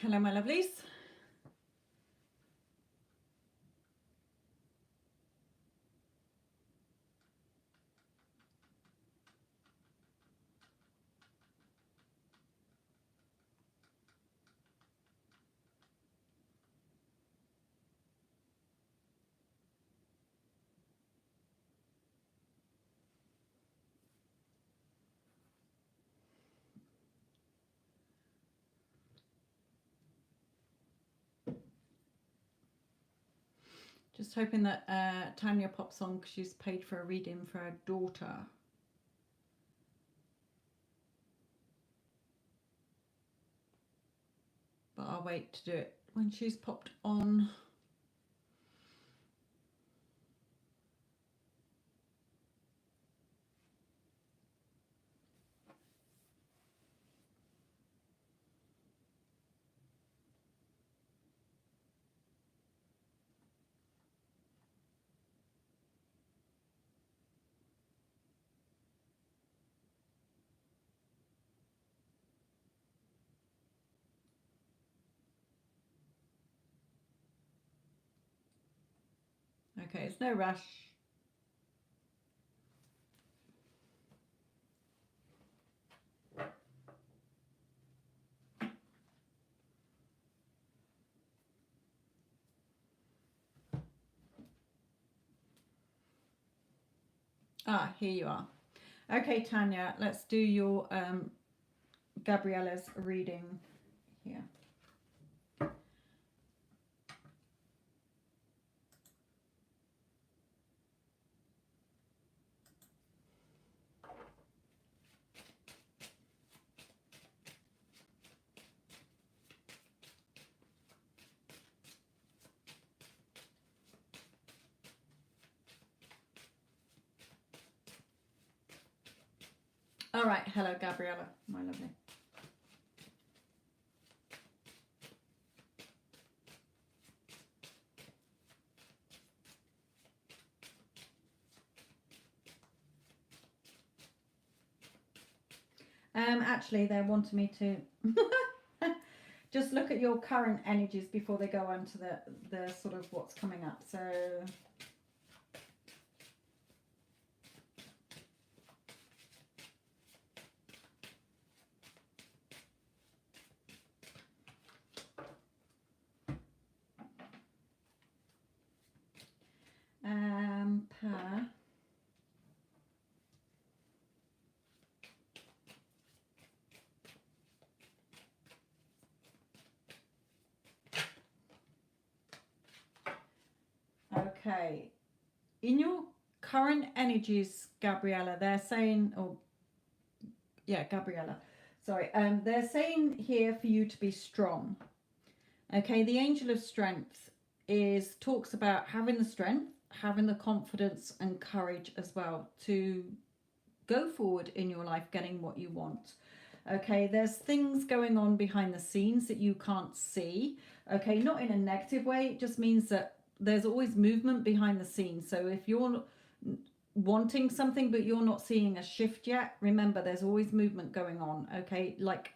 Hello, my lovelies. Just hoping that Tanya pops on because she's paid for a reading for her daughter. But I'll wait to do it when she's popped on. Okay, it's no rush. Ah, here you are. Okay, Tanya, let's do your Gabriella's reading here. All right, hello, Gabriella, my lovely. Actually, they wanted me to just look at your current energies before they go on to the sort of what's coming up. So per okay, in your current energies, Gabriella, they're saying, or yeah, Gabriella, sorry, they're saying here for you to be strong. Okay, the angel of strength talks about having the strength, having the confidence and courage as well to go forward in your life, getting what you want. Okay, there's things going on behind the scenes that you can't see. Okay, not in a negative way, it just means that there's always movement behind the scenes. So if you're wanting something but you're not seeing a shift yet, remember there's always movement going on. Okay, like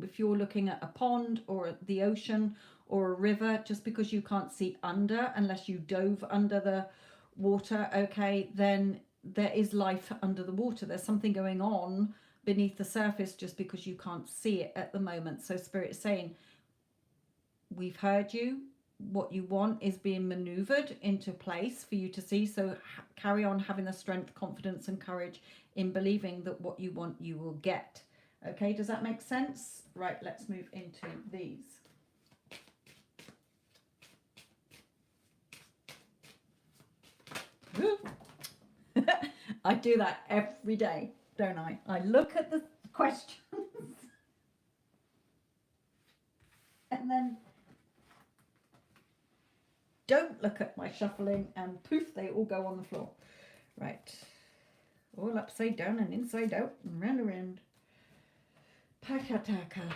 if you're looking at a pond or the ocean or a river, just because you can't see under, unless you dove under the water, okay, then there is life under the water. There's something going on beneath the surface just because you can't see it at the moment. So Spirit is saying, we've heard you. What you want is being maneuvered into place for you to see. So carry on having the strength, confidence and courage in believing that what you want you will get. Okay, does that make sense? Right, let's move into these. I do that every day, don't I? I look at the questions and then don't look at my shuffling and poof, they all go on the floor. Right, all upside down and inside out and round around. Pakataka.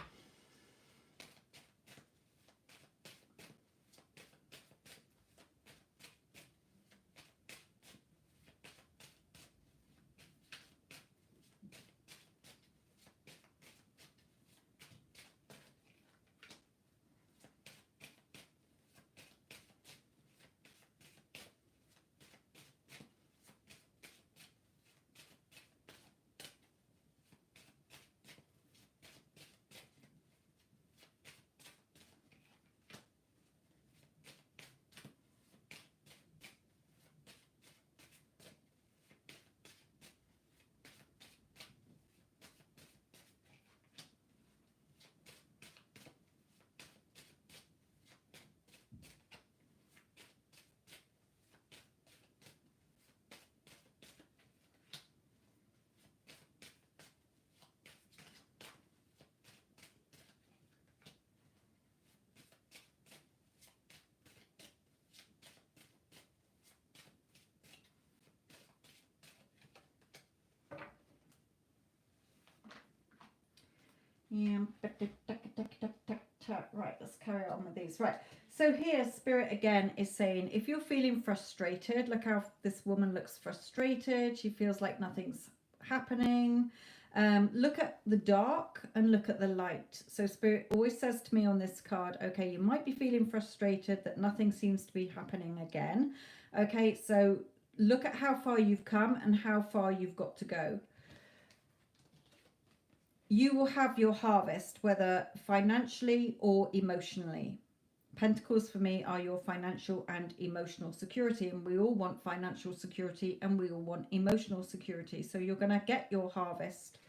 Right, let's carry on with these. Right, so here Spirit again is saying, if you're feeling frustrated, look how this woman looks frustrated. She feels like nothing's happening. Look at the dark and look at the light. So Spirit always says to me on this card, okay, you might be feeling frustrated that nothing seems to be happening again. Okay, so look at how far you've come and how far you've got to go. You will have your harvest, whether financially or emotionally. Pentacles for me are your financial and emotional security, and we all want financial security and we all want emotional security. So you're going to get your harvest.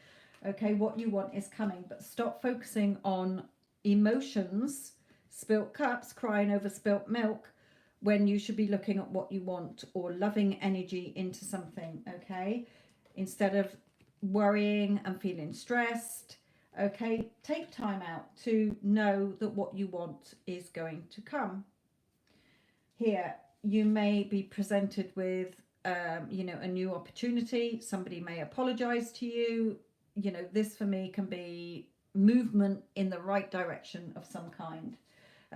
Okay, what you want is coming, but stop focusing on emotions, spilt cups, crying over spilt milk, when you should be looking at what you want or loving energy into something. Okay, instead of worrying and feeling stressed. Okay, take time out to know that what you want is going to come. Here you may be presented with you know, a new opportunity. Somebody may apologize to you. You know, this for me can be movement in the right direction of some kind.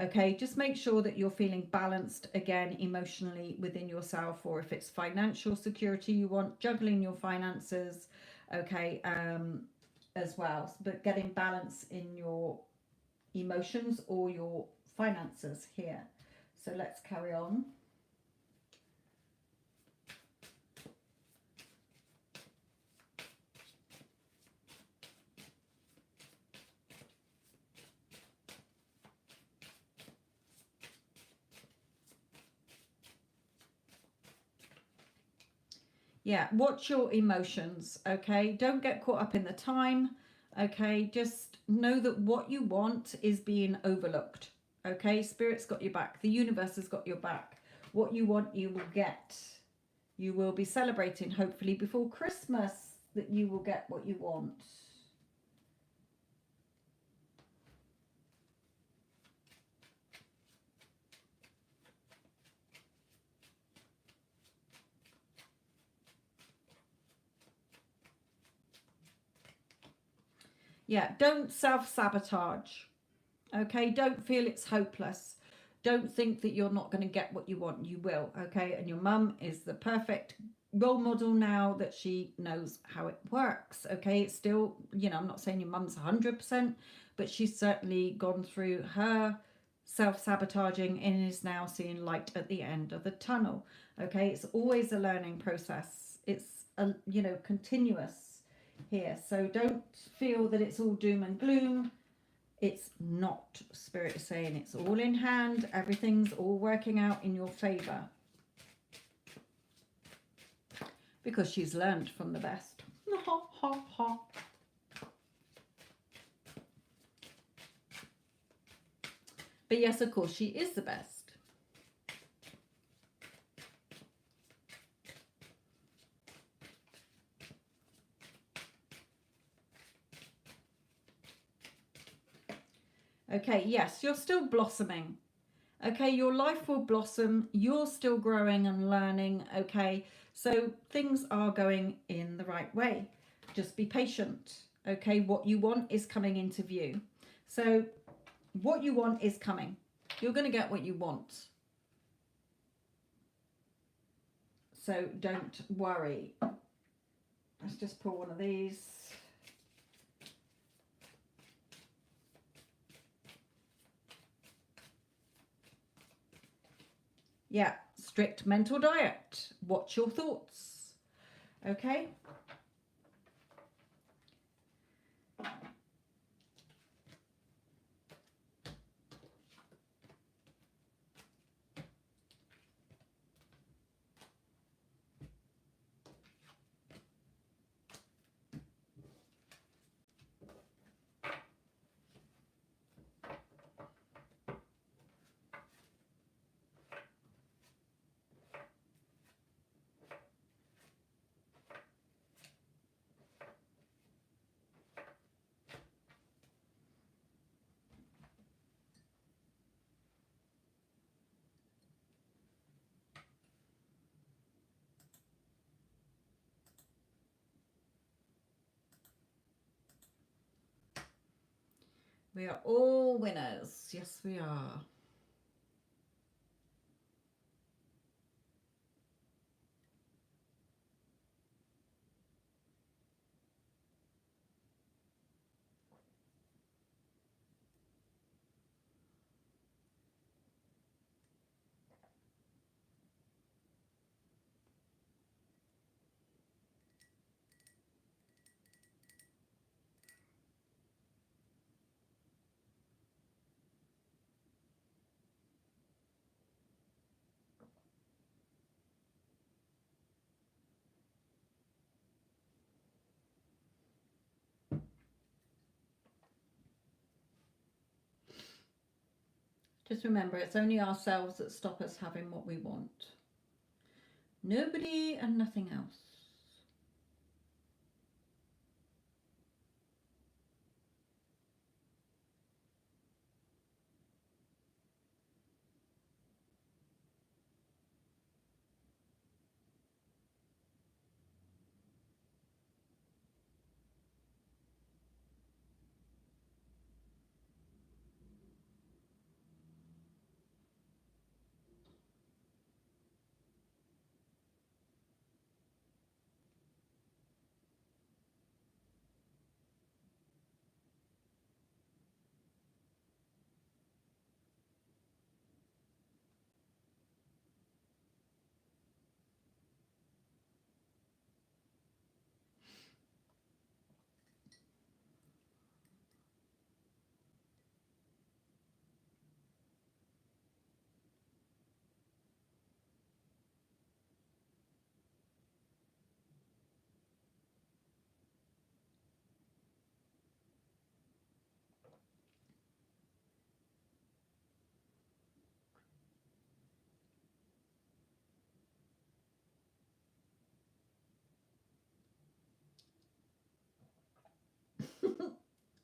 Okay, just make sure that you're feeling balanced again emotionally within yourself, or if it's financial security you want, juggling your finances, okay, as well, but getting balance in your emotions or your finances here. So let's carry on. Yeah, watch your emotions, okay? Don't get caught up in the time, okay? Just know that what you want is being overlooked, okay? Spirit's got your back. The universe has got your back. What you want, you will get. You will be celebrating, hopefully, before Christmas, that you will get what you want. Yeah, don't self-sabotage. Okay, don't feel it's hopeless. Don't think that you're not going to get what you want. You will, okay? And your mum is the perfect role model now that she knows how it works, okay? It's still, you know, I'm not saying your mum's 100%, but she's certainly gone through her self-sabotaging and is now seeing light at the end of the tunnel, okay? It's always a learning process. It's, you know, continuous here. So don't feel that it's all doom and gloom. It's not. Spirit is saying it's all in hand. Everything's all working out in your favor. Because she's learned from the best. Ha, ha, ha. But yes, of course, she is the best. Okay, yes, you're still blossoming. Okay, your life will blossom. You're still growing and learning. Okay, so things are going in the right way. Just be patient. Okay, what you want is coming into view. So what you want is coming. You're going to get what you want. So don't worry. Let's just pull one of these. Yeah, strict mental diet. Watch your thoughts. Okay. We are all winners. Yes, we are. Just remember, it's only ourselves that stop us having what we want. Nobody and nothing else.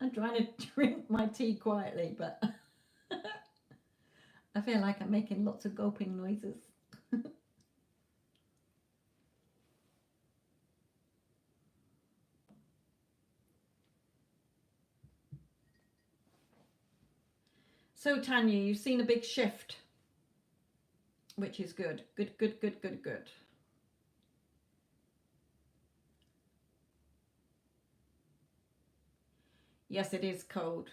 I'm trying to drink my tea quietly, but I feel like I'm making lots of gulping noises. So, Tanya, you've seen a big shift, which is good. Good, good, good, good, good. Yes, it is cold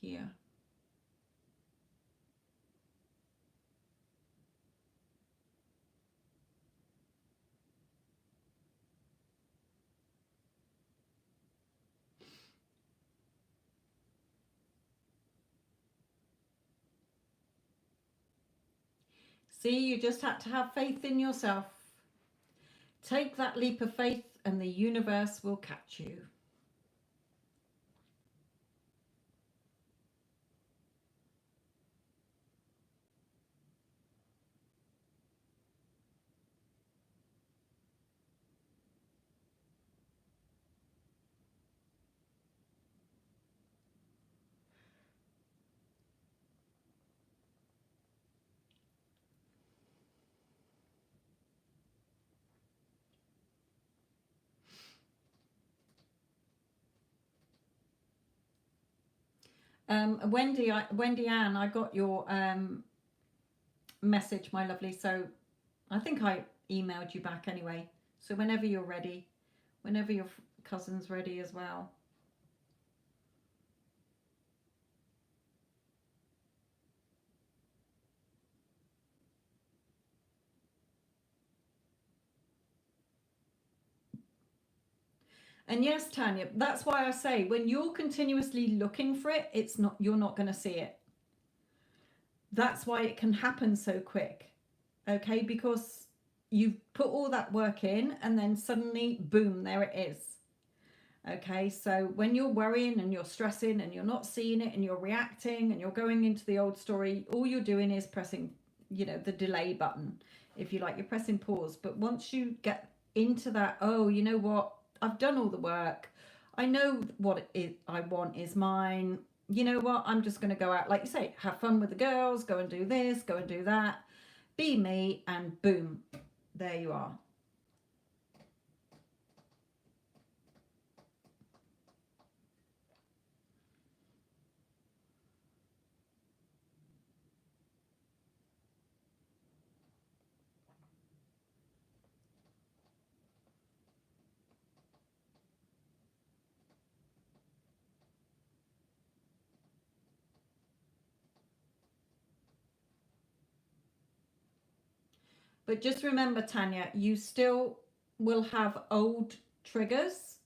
here. See, you just had to have faith in yourself. Take that leap of faith, and the universe will catch you. Wendy Ann, I got your message, my lovely. So I think I emailed you back anyway. So whenever you're ready, whenever your cousin's ready as well. And yes, Tanya, that's why I say when you're continuously looking for it, it's not you're not going to see it. That's why it can happen so quick. Okay? Because you've put all that work in and then suddenly boom, there it is. Okay? So when you're worrying and you're stressing and you're not seeing it and you're reacting and you're going into the old story, all you're doing is pressing, the delay button. If you like, you're pressing pause. But once you get into that, oh, you know what? I've done all the work. I know what I want is mine. You know what? I'm just going to go out, like you say, have fun with the girls, go and do this, go and do that, be me, and boom, there you are. But just remember, Tanya, you still will have old triggers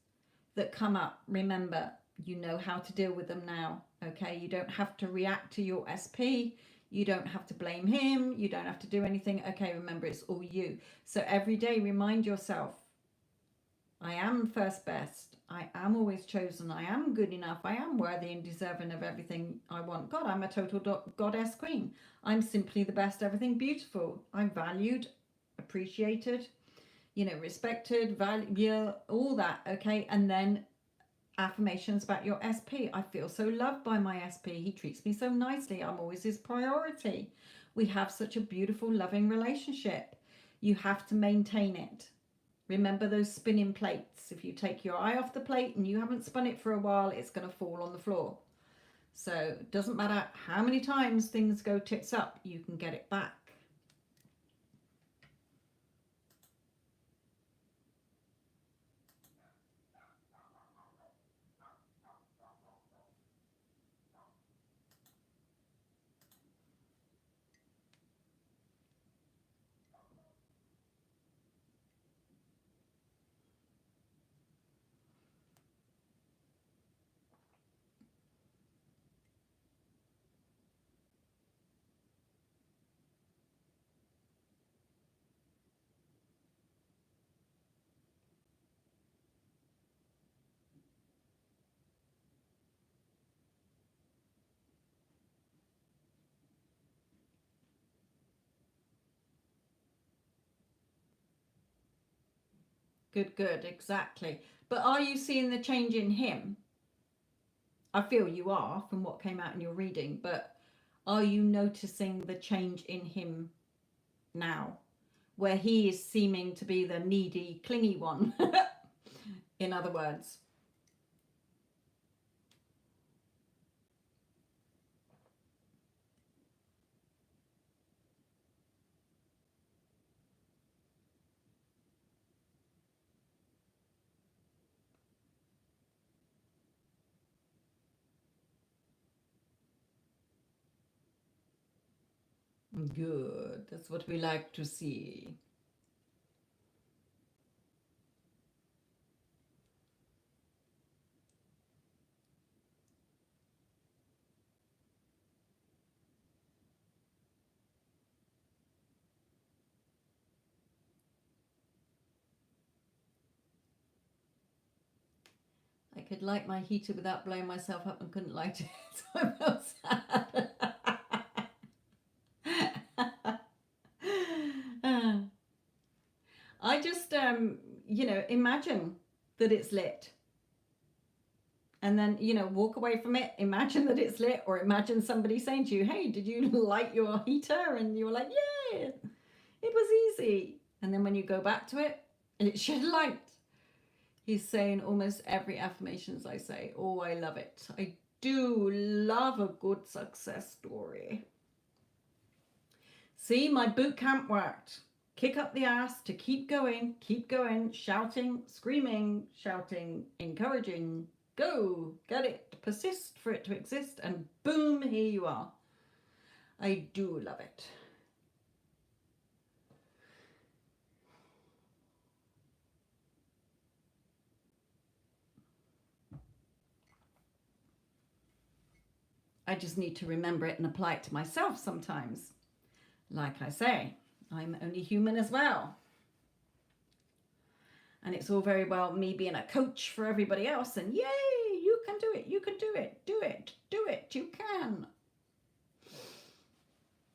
that come up. Remember, you know how to deal with them now. Okay, you don't have to react to your SP. You don't have to blame him. You don't have to do anything. Okay, remember, it's all you. So every day, remind yourself, I am first best. I am always chosen. I am good enough. I am worthy and deserving of everything I want. God, I'm a total goddess queen. I'm simply the best, everything beautiful. I'm valued, appreciated, respected, value, all that. Okay. And then affirmations about your SP. I feel so loved by my SP. He treats me so nicely. I'm always his priority. We have such a beautiful, loving relationship. You have to maintain it. Remember those spinning plates. If you take your eye off the plate and you haven't spun it for a while, it's going to fall on the floor. So it doesn't matter how many times things go tits up, you can get it back. Good, good, exactly. But are you seeing the change in him? I feel you are from what came out in your reading, but are you noticing the change in him now, where he is seeming to be the needy, clingy one? In other words. Good. That's what we like to see. I could light my heater without blowing myself up and couldn't light it. So I felt sad. I just, imagine that it's lit. And then, walk away from it, imagine that it's lit, or imagine somebody saying to you, hey, did you light your heater? And you were like, yeah, it was easy. And then when you go back to it, it should light. He's saying almost every affirmations I say. Oh, I love it. I do love a good success story. See, my boot camp worked. Kick up the ass to keep going, shouting, screaming, shouting, encouraging. Go, get it, persist for it to exist, and boom, here you are. I do love it. I just need to remember it and apply it to myself sometimes. Like I say, I'm only human as well. And it's all very well me being a coach for everybody else and yay, you can do it, you can do it, do it, do it, you can.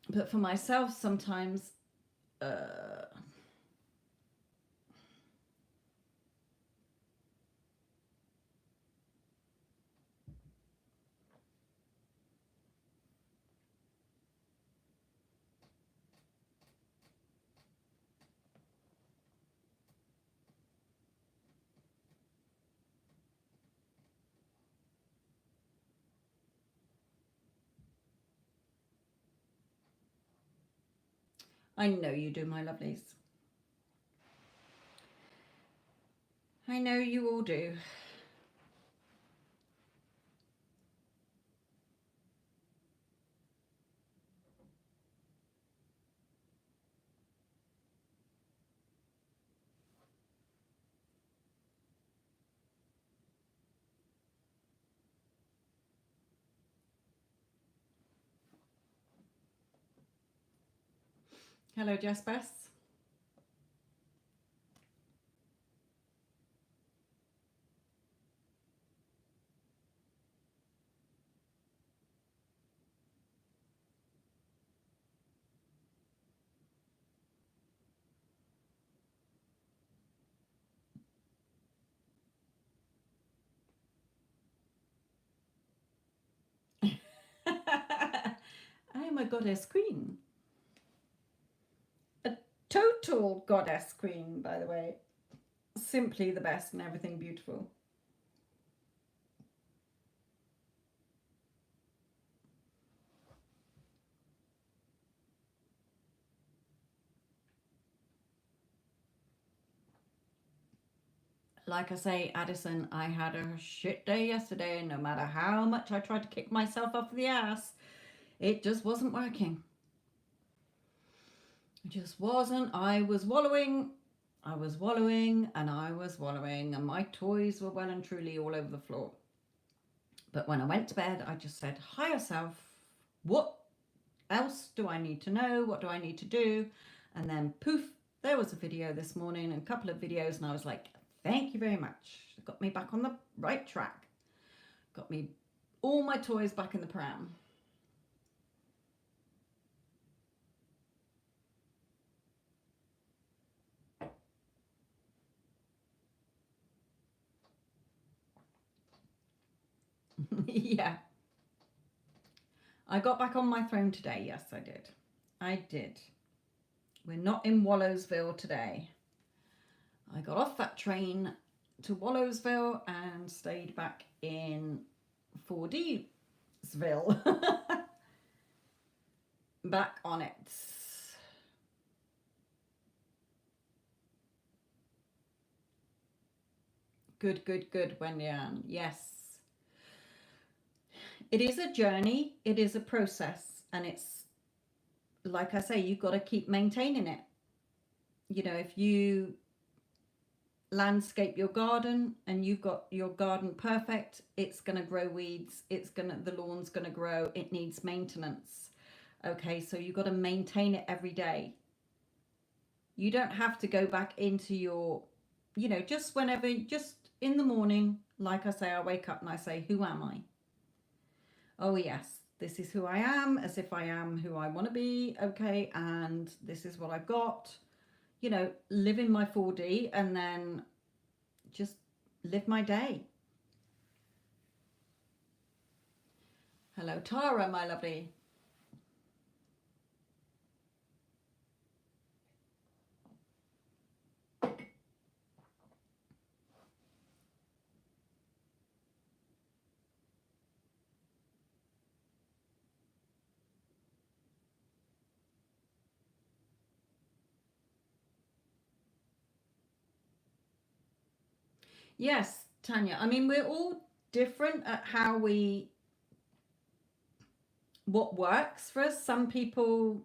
But for myself, sometimes, I know you do, my lovelies. I know you all do. Hello, Jess Bess. I am a goddess queen. A total goddess queen, by the way. Simply the best and everything beautiful. Like I say, Addison, I had a shit day yesterday, and no matter how much I tried to kick myself off the ass, it just wasn't working. It just wasn't. I was wallowing, and I was wallowing, and my toys were well and truly all over the floor. But when I went to bed, I just said, higher self, what else do I need to know? What do I need to do? And then poof, there was a video this morning and a couple of videos, and I was like, thank you very much. It got me back on the right track. Got me all my toys back in the pram. Yeah. I got back on my throne today. Yes, I did. I did. We're not in Wallowsville today. I got off that train to Wallowsville and stayed back in 4Dsville. Back on it. Good, good, good, Wenyan. Yes. It is a journey. It is a process. And it's, like I say, you've got to keep maintaining it. You know, if you landscape your garden and you've got your garden perfect, it's going to grow weeds. The lawn's going to grow. It needs maintenance. Okay, so you've got to maintain it every day. You don't have to go back into your, just whenever, just in the morning, like I say, I wake up and I say, who am I? Oh, yes, this is who I am, as if I am who I want to be. Okay, and this is what I've got. Live in my 4D and then just live my day. Hello, Tara, my lovely. Yes, Tanya. I mean, we're all different at what works for us. Some people,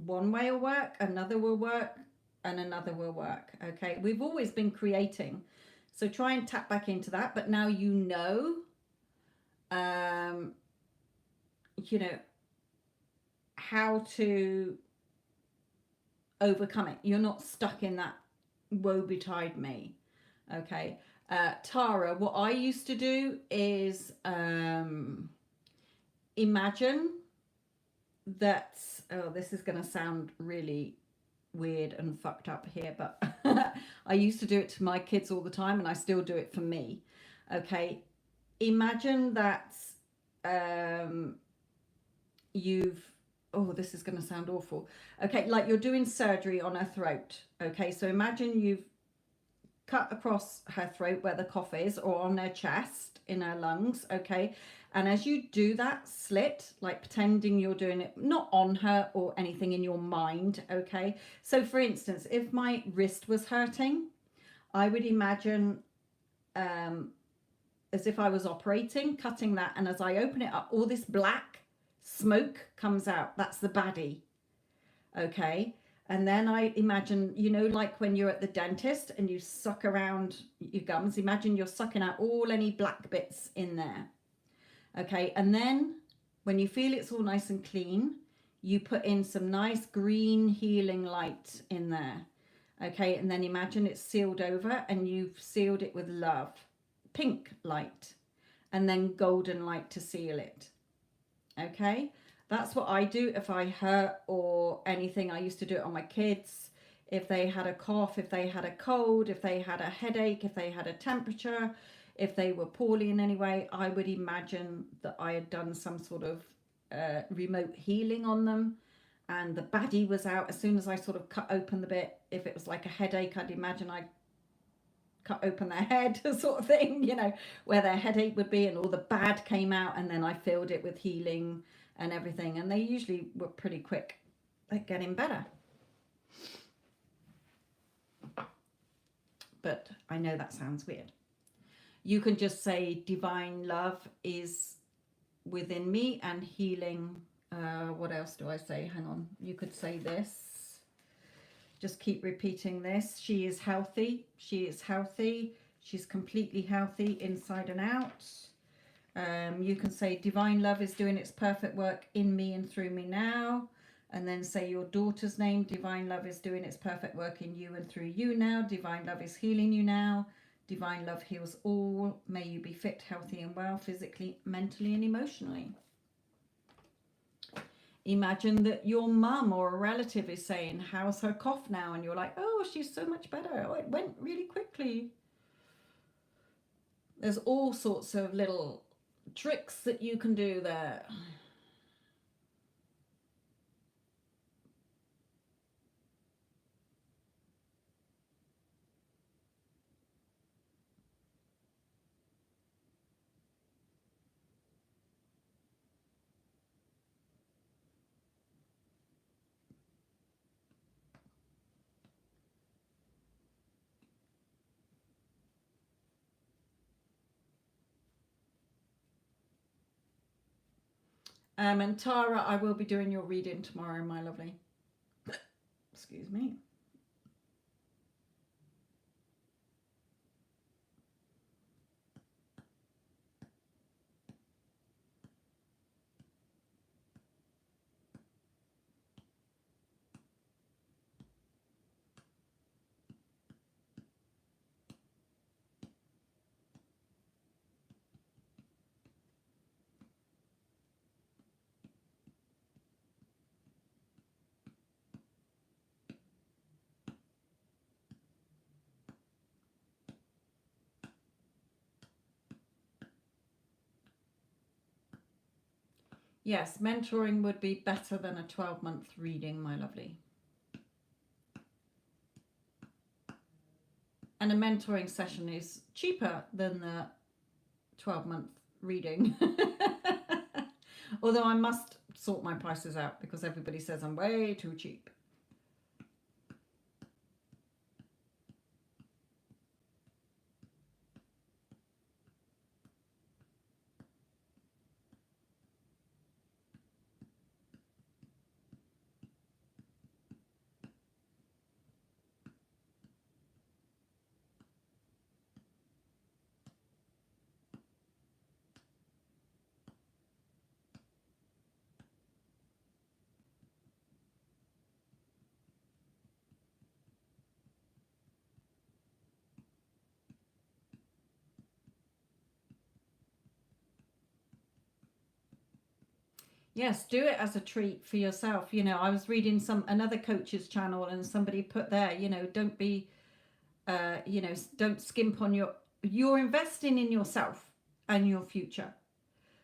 one way will work, another will work, and another will work. Okay. We've always been creating. So try and tap back into that. But now um, how to overcome it. You're not stuck in that woe betide me. Okay. Tara, what I used to do is imagine that, this is going to sound really weird and fucked up here, but I used to do it to my kids all the time and I still do it for me. Okay. Imagine that this is going to sound awful. Okay. Like you're doing surgery on her throat. Okay. So imagine you've cut across her throat where the cough is, or on her chest in her lungs. Okay. And as you do that slit, like pretending you're doing it not on her or anything in your mind. Okay. So for instance, if my wrist was hurting, I would imagine as if I was operating, cutting that, and as I open it up, all this black smoke comes out. That's the baddie. Okay. And then I imagine, like when you're at the dentist and you suck around your gums, imagine you're sucking out all any black bits in there. Okay. And then when you feel it's all nice and clean, you put in some nice green healing light in there. Okay, and then imagine it's sealed over and you've sealed it with love. Pink light and then golden light to seal it. Okay, that's what I do if I hurt or anything. I used to do it on my kids. If they had a cough, if they had a cold, if they had a headache, if they had a temperature, if they were poorly in any way, I would imagine that I had done some sort of remote healing on them, and the baddie was out as soon as I sort of cut open the bit. If it was like a headache, I'd imagine I cut open their head sort of thing, you know, where their headache would be, and all the bad came out, and then I filled it with healing and everything, and they usually were pretty quick at getting better. But I know that sounds weird. You can just say divine love is within me and healing. What else do I say? Hang on. You could say this. Just keep repeating this. She is healthy. She is healthy. She's completely healthy inside and out. You can say divine love is doing its perfect work in me and through me now. And then say your daughter's name. Divine love is doing its perfect work in you and through you now. Divine love is healing you now. Divine love heals all. May you be fit, healthy and well, physically, mentally and emotionally. Imagine that your mum or a relative is saying, how's her cough now? And you're like, oh, she's so much better. Oh, it went really quickly. There's all sorts of little tricks that you can do there. And Tara, I will be doing your reading tomorrow, my lovely. Excuse me. Yes, mentoring would be better than a 12-month reading, my lovely. And a mentoring session is cheaper than the 12-month reading. Although I must sort my prices out because everybody says I'm way too cheap. Yes, do it as a treat for yourself. You know, I was reading another coach's channel and somebody put there, you know, don't be you know, don't skimp on you're investing in yourself and your future.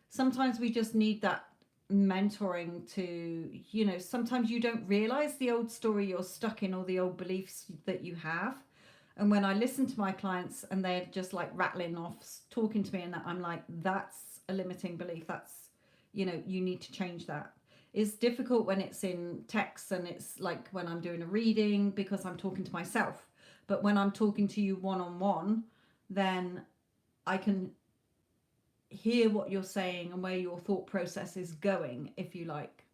Sometimes we just need that mentoring to, you know, sometimes you don't realize the old story you're stuck in or the old beliefs that you have. And when I listen to my clients and they're just like rattling off, talking to me, and that, I'm like, that's a limiting belief. That's, you know, you need to change that. It's difficult when it's in text and it's like when I'm doing a reading because I'm talking to myself. But when I'm talking to you one on one, then I can hear what you're saying and where your thought process is going, if you like.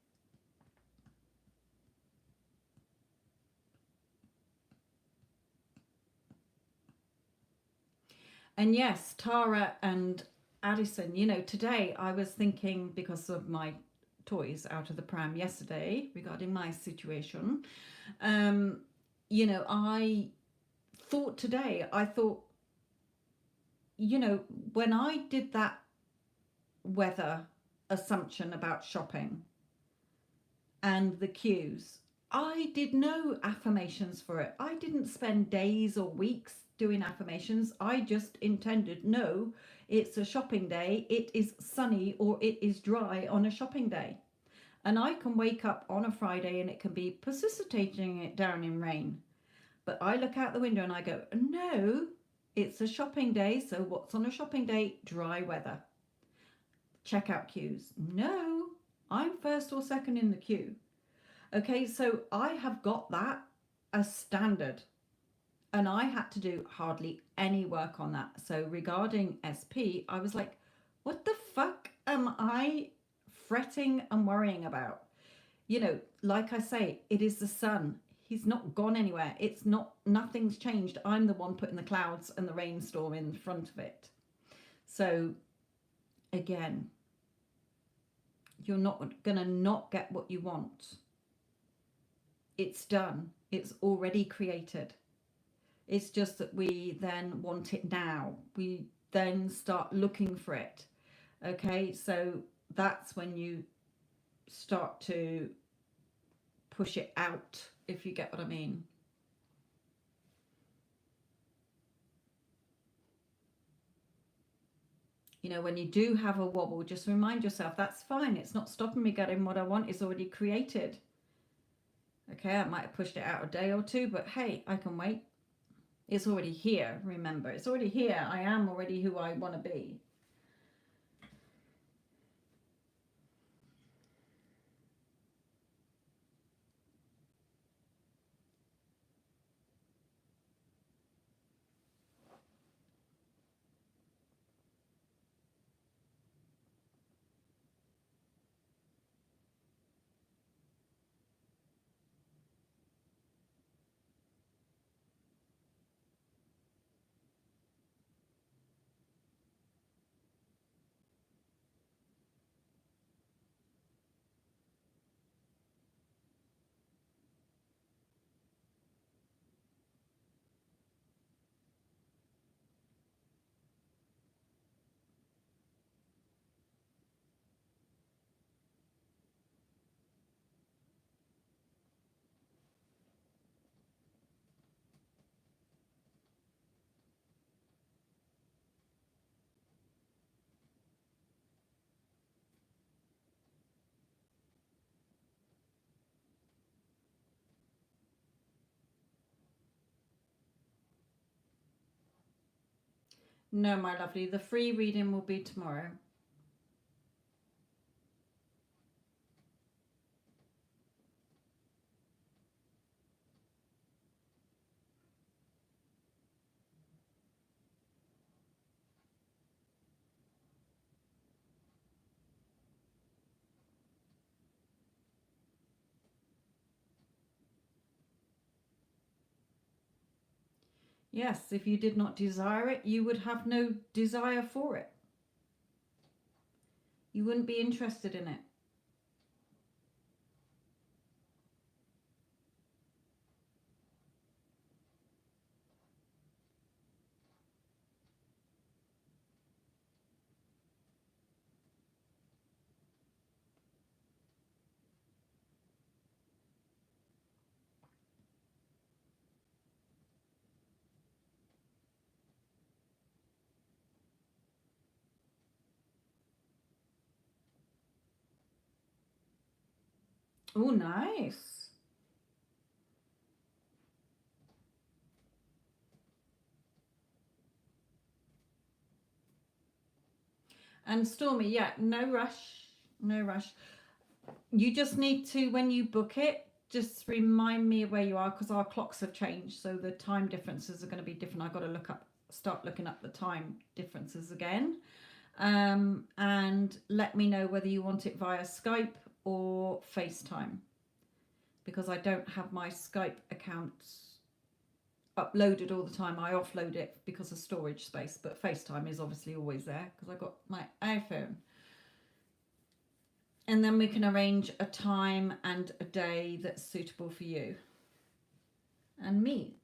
And yes, Tara and Addison, you know, today I was thinking, because of my toys out of the pram yesterday regarding my situation. You know, I thought today, I thought, you know, when I did that weather assumption about shopping and the queues, I did no affirmations for it. I didn't spend days or weeks doing affirmations. I just intended, no, it's a shopping day. It is sunny or it is dry on a shopping day. And I can wake up on a Friday and it can be precipitating it down in rain. But I look out the window and I go, no, it's a shopping day. So what's on a shopping day? Dry weather. Checkout queues. No, I'm first or second in the queue. Okay, so I have got that as standard. And I had to do hardly any work on that. So regarding SP, I was like, what the fuck am I fretting and worrying about? You know, like I say, it is the sun. He's not gone anywhere. It's not, nothing's changed. I'm the one putting the clouds and the rainstorm in front of it. So again, you're not going to not get what you want. It's done. It's already created. It's just that we then want it now. We then start looking for it. Okay, so that's when you start to push it out, if you get what I mean. You know, when you do have a wobble, just remind yourself that's fine. It's not stopping me getting what I want. It's already created. Okay, I might have pushed it out a day or two, but hey, I can wait. It's already here, remember. It's already here. I am already who I want to be. No, my lovely, the free reading will be tomorrow. Yes, if you did not desire it, you would have no desire for it. You wouldn't be interested in it. Oh, nice. And Stormy, yeah, no rush. No rush. You just need to, when you book it, just remind me where you are because our clocks have changed. So the time differences are going to be different. I've got to start looking up the time differences again. And let me know whether you want it via Skype or FaceTime, because I don't have my Skype account uploaded all the time. I offload it because of storage space, but FaceTime is obviously always there because I got my iPhone. And then we can arrange a time and a day that's suitable for you and me.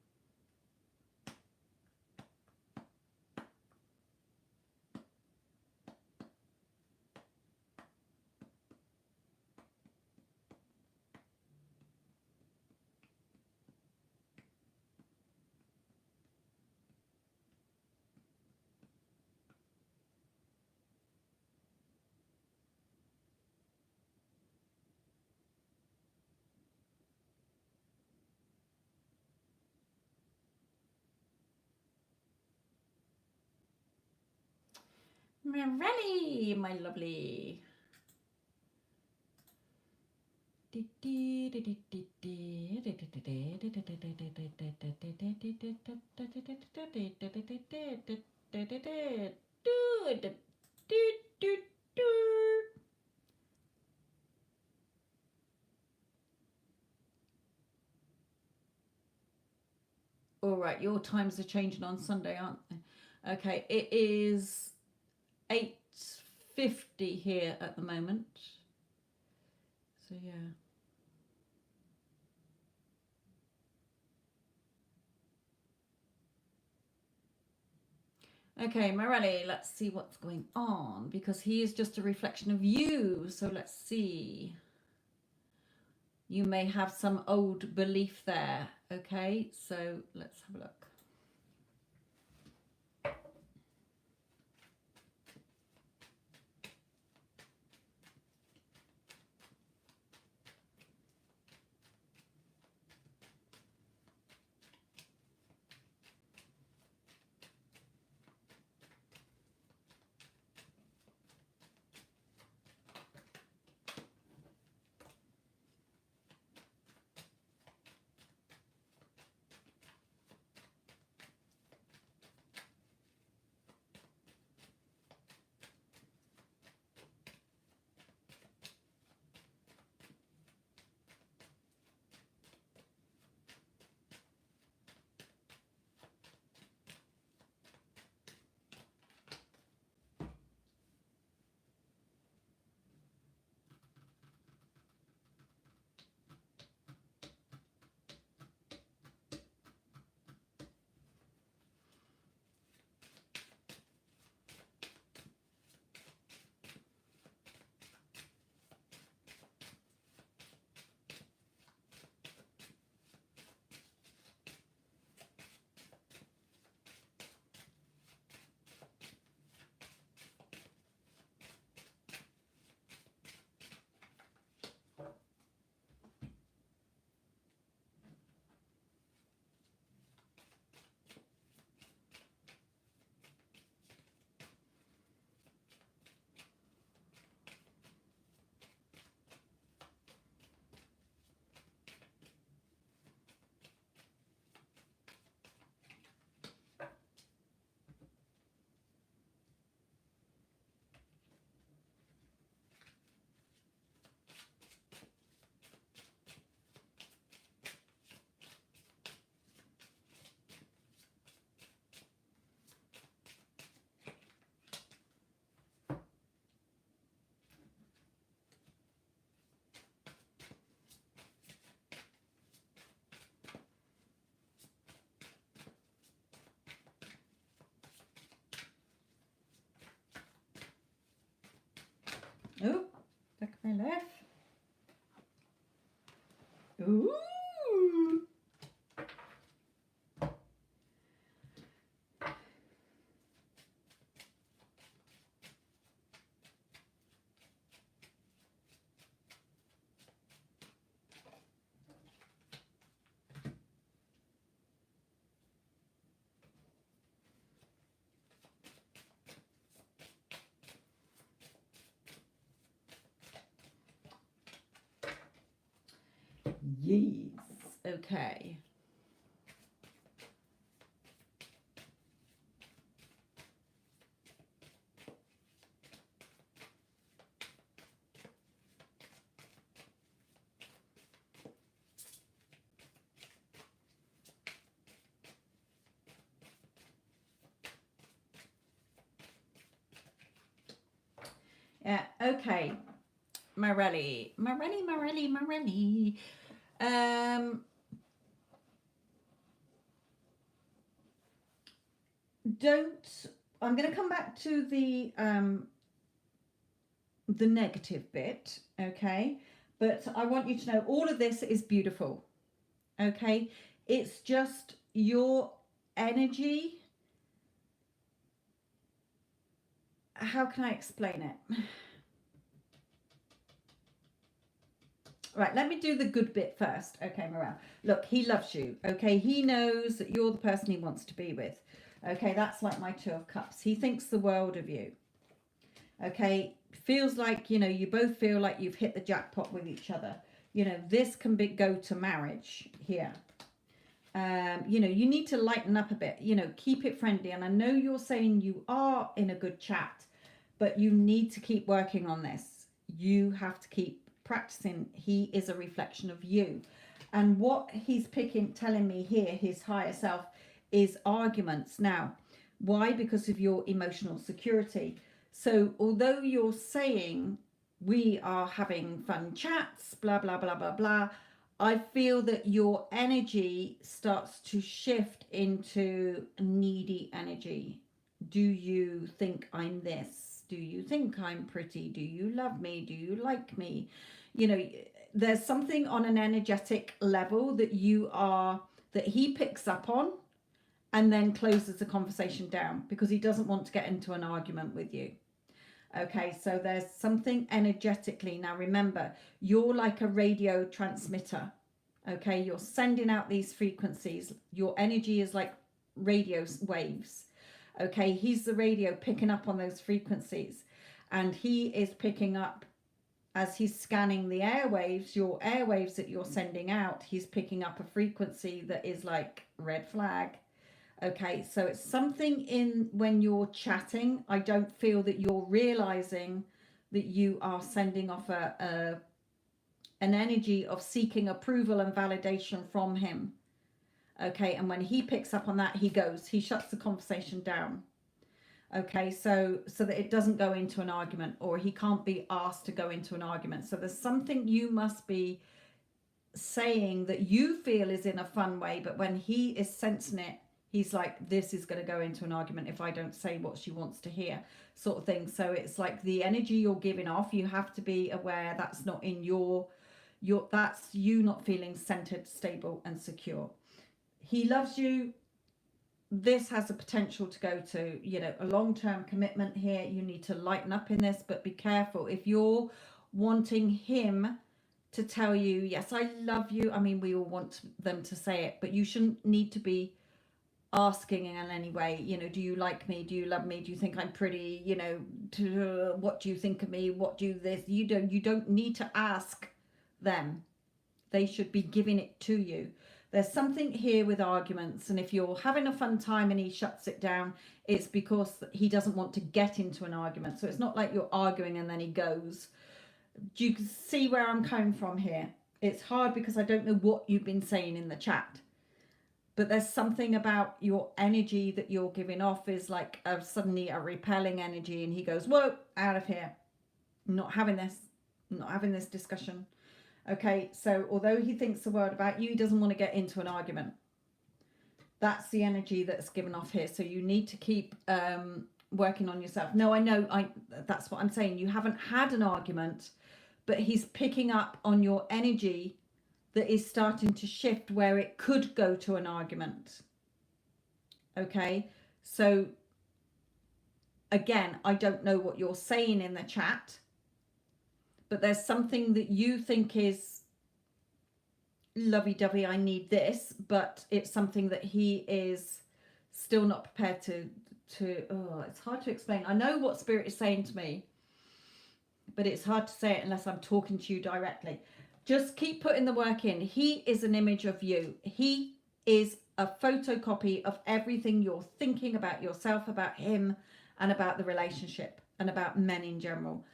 Morelli, my lovely. All right, your times are changing on Sunday, aren't they? Okay, it is 8:50 here at the moment. So yeah. Okay, Morelli, let's see what's going on because he is just a reflection of you. So let's see. You may have some old belief there. Okay, so let's have a look. Oh, back my left. Ooh. Yes. Okay. Yeah. Okay. Morelli. Don't, I'm going to come back to the negative bit, okay? But I want you to know all of this is beautiful, okay? It's just your energy. How can I explain it? Right, let me do the good bit first. Okay, Morale. Look, he loves you, okay? He knows that you're the person he wants to be with. Okay, that's like my Two of Cups. He thinks the world of you. Okay, feels like, you know, you both feel like you've hit the jackpot with each other. You know, this can go to marriage here. You know, you need to lighten up a bit, you know, keep it friendly. And I know you're saying you are in a good chat, but you need to keep working on this. You have to keep practicing. He is a reflection of you. And what he's telling me here, his higher self, is arguments. Now, why? Because of your emotional security. So although you're saying we are having fun chats, blah, blah, blah, blah, blah, I feel that your energy starts to shift into needy energy. Do you think I'm this? Do you think I'm pretty? Do you love me? Do you like me? You know, there's something on an energetic level that that he picks up on and then closes the conversation down because he doesn't want to get into an argument with you. Okay, so there's something energetically. Now remember, you're like a radio transmitter. Okay, you're sending out these frequencies. Your energy is like radio waves. Okay, he's the radio picking up on those frequencies. And he is picking up, as he's scanning the airwaves, your airwaves that you're sending out, he's picking up a frequency that is like red flag. Okay, so it's something in when you're chatting. I don't feel that you're realizing that you are sending off an energy of seeking approval and validation from him. Okay, and when he picks up on that, he shuts the conversation down. Okay, so that it doesn't go into an argument, or he can't be asked to go into an argument. So there's something you must be saying that you feel is in a fun way, but when he is sensing it, he's like, this is going to go into an argument if I don't say what she wants to hear, sort of thing. So it's like the energy you're giving off, you have to be aware that's not in that's you not feeling centered, stable and secure. He loves you. This has a potential to go to, you know, a long-term commitment here. You need to lighten up in this, but be careful. If you're wanting him to tell you, yes, I love you. I mean, we all want them to say it, but you shouldn't need to be asking in any way, you know, do you like me? Do you love me? Do you think I'm pretty? You know, what do you think of me? What do this? You don't need to ask them. They should be giving it to you. There's something here with arguments, and if you're having a fun time and he shuts it down, it's because he doesn't want to get into an argument. So it's not like you're arguing and then he goes. Do you see where I'm coming from here? It's hard because I don't know what you've been saying in the chat. But there's something about your energy that you're giving off is like suddenly a repelling energy, and he goes, whoa, out of here. I'm not having this discussion. Okay, so although he thinks the world about you, he doesn't want to get into an argument. That's the energy that's given off here. So you need to keep working on yourself. No, I know, that's what I'm saying. You haven't had an argument, but he's picking up on your energy that is starting to shift where it could go to an argument. Okay, so again, I don't know what you're saying in the chat, but there's something that you think is lovey-dovey, I need this, but it's something that he is still not prepared to it's hard to explain. I know what Spirit is saying to me, but it's hard to say it unless I'm talking to you directly. Just keep putting the work in. He is an image of you. He is a photocopy of everything you're thinking about yourself, about him, and about the relationship, and about men in general.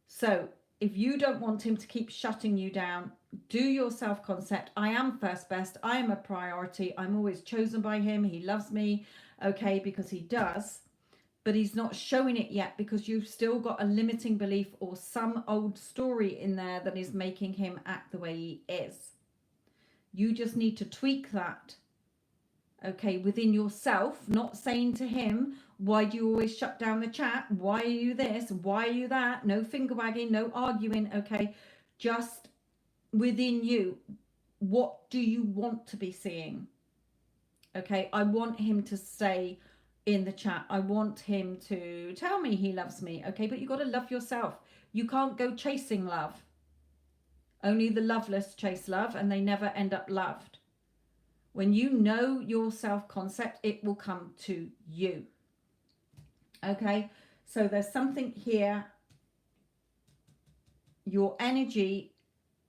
So if you don't want him to keep shutting you down, do your self-concept. I am first best. I am a priority. I'm always chosen by him. He loves me, okay, because he does. but he's not showing it yet because you've still got a limiting belief or some old story in there that is making him act the way he is. You just need to tweak that, okay, within yourself, not saying to him, why do you always shut down the chat? Why are you this? Why are you that? No finger wagging, no arguing, okay? Just within you, what do you want to be seeing? Okay, I want him to stay in the chat. I want him to tell me he loves me, okay? But you got to love yourself. You can't go chasing love. Only the loveless chase love, and they never end up loved. When you know your self-concept, it will come to you. Okay, so there's something here. Your energy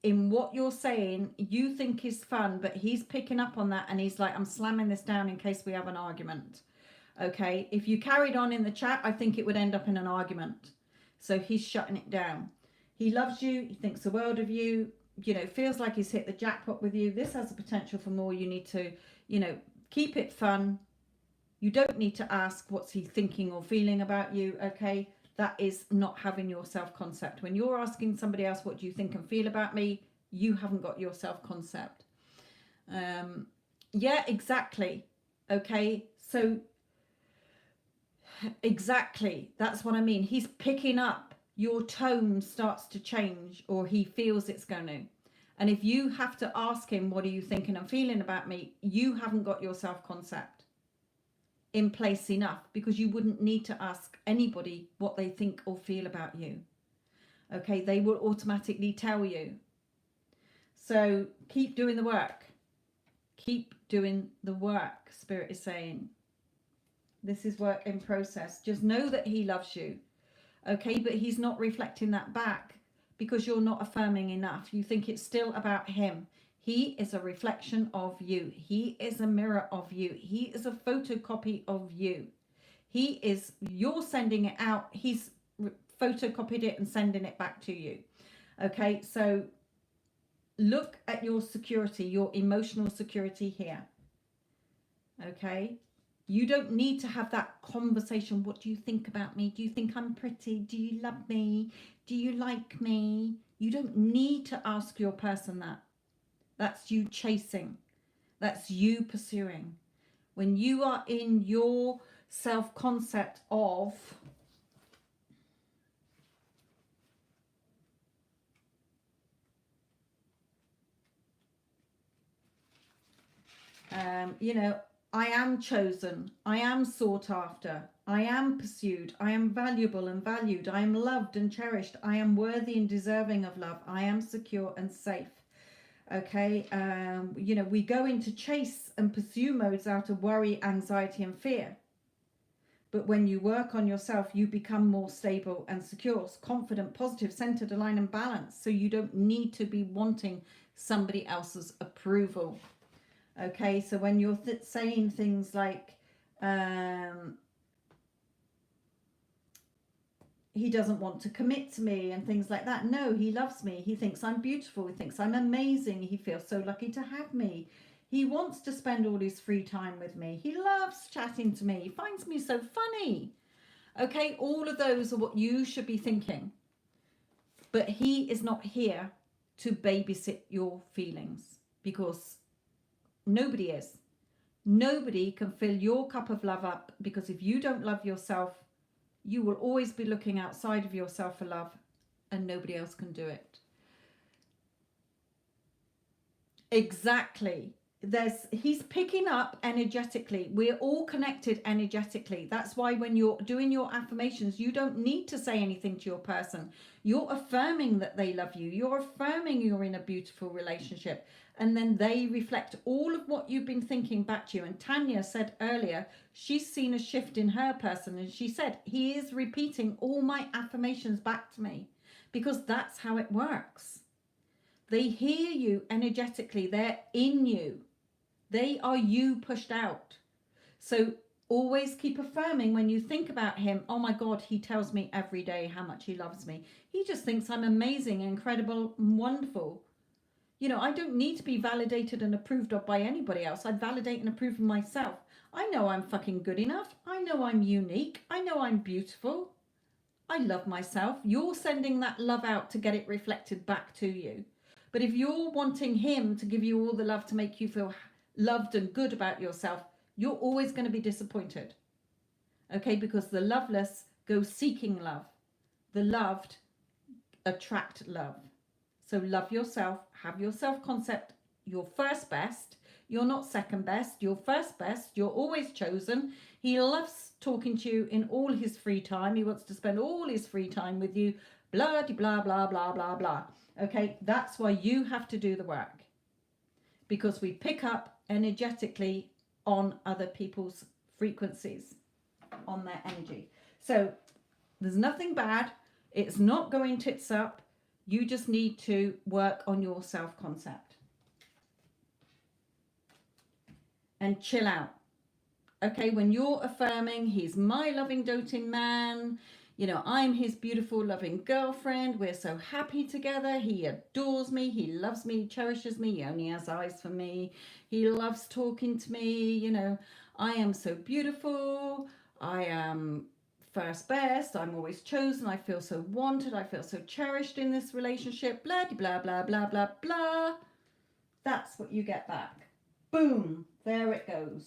in what you're saying, you think is fun, but he's picking up on that and he's like, I'm slamming this down in case we have an argument. Okay, if you carried on in the chat, I think it would end up in an argument. So he's shutting it down. He loves you. He thinks the world of you. You know, feels like he's hit the jackpot with you. This has the potential for more. You need to, you know, keep it fun. You don't need to ask what's he thinking or feeling about you, okay? That is not having your self-concept. When you're asking somebody else, what do you think and feel about me? You haven't got your self-concept. Yeah, exactly. Okay, so exactly, that's what I mean. He's picking up. Your tone starts to change, or he feels it's going to. And if you have to ask him, what are you thinking and feeling about me? You haven't got your self-concept in place enough, because you wouldn't need to ask anybody what they think or feel about you. Okay, they will automatically tell you. So keep doing the work. Keep doing the work, Spirit is saying. This is work in process. Just know that he loves you. Okay, but he's not reflecting that back because you're not affirming enough. You think it's still about him. He is a reflection of you. He is a mirror of you. He is a photocopy of you. He is, you're sending it out. He's photocopied it and sending it back to you. Okay, so look at your security, your emotional security here. Okay. You don't need to have that conversation. What do you think about me? Do you think I'm pretty? Do you love me? Do you like me? You don't need to ask your person that. That's you chasing. That's you pursuing. When you are in your self-concept of you know, I am chosen, I am sought after, I am pursued, I am valuable and valued, I am loved and cherished, I am worthy and deserving of love, I am secure and safe. Okay, you know, we go into chase and pursue modes out of worry, anxiety and fear. But when you work on yourself, you become more stable and secure, confident, positive, centered, aligned and balanced. So you don't need to be wanting somebody else's approval. Okay, so when you're saying things like, he doesn't want to commit to me and things like that. No, he loves me. He thinks I'm beautiful. He thinks I'm amazing. He feels so lucky to have me. He wants to spend all his free time with me. He loves chatting to me. He finds me so funny. Okay, all of those are what you should be thinking. But he is not here to babysit your feelings, because nobody is. Nobody can fill your cup of love up, because if you don't love yourself, you will always be looking outside of yourself for love, and nobody else can do it. Exactly. He's picking up energetically. We're all connected energetically. That's why when you're doing your affirmations, you don't need to say anything to your person. You're affirming that they love you. You're affirming you're in a beautiful relationship. And then they reflect all of what you've been thinking back to you. And Tanya said earlier, she's seen a shift in her person. And she said, he is repeating all my affirmations back to me, because that's how it works. They hear you energetically. They're in you. They are you pushed out. So always keep affirming when you think about him. Oh my God, he tells me every day how much he loves me. He just thinks I'm amazing, incredible, and wonderful. You know, I don't need to be validated and approved of by anybody else. I validate and approve of myself. I know I'm fucking good enough. I know I'm unique. I know I'm beautiful. I love myself. You're sending that love out to get it reflected back to you. But if you're wanting him to give you all the love to make you feel loved and good about yourself, you're always going to be disappointed. Okay? Because the loveless go seeking love. The loved attract love. So love yourself, have your self-concept, you're first best. You're not second best, you're first best, you're always chosen. He loves talking to you in all his free time. He wants to spend all his free time with you, blah, blah, blah, blah, blah, blah. Okay, that's why you have to do the work. Because we pick up energetically on other people's frequencies, on their energy. So there's nothing bad. It's not going tits up. You just need to work on your self-concept. And chill out. Okay, when you're affirming, he's my loving, doting man. You know, I'm his beautiful, loving girlfriend. We're so happy together. He adores me. He loves me, cherishes me. He only has eyes for me. He loves talking to me. You know, I am so beautiful. I am first best. I'm always chosen. I feel so wanted. I feel so cherished in this relationship. Blah, blah, blah, blah, blah, blah. That's what you get back. Boom. There it goes.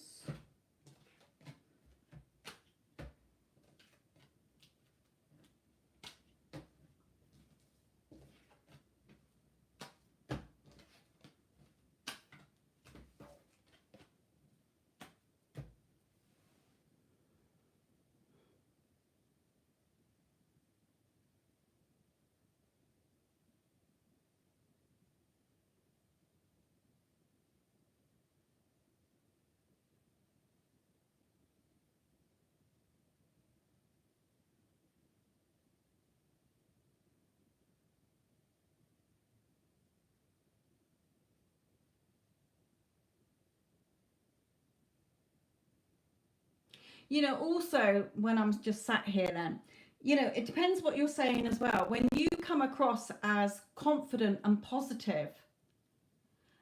You know, also when I'm just sat here then, you know, it depends what you're saying as well. When you come across as confident and positive,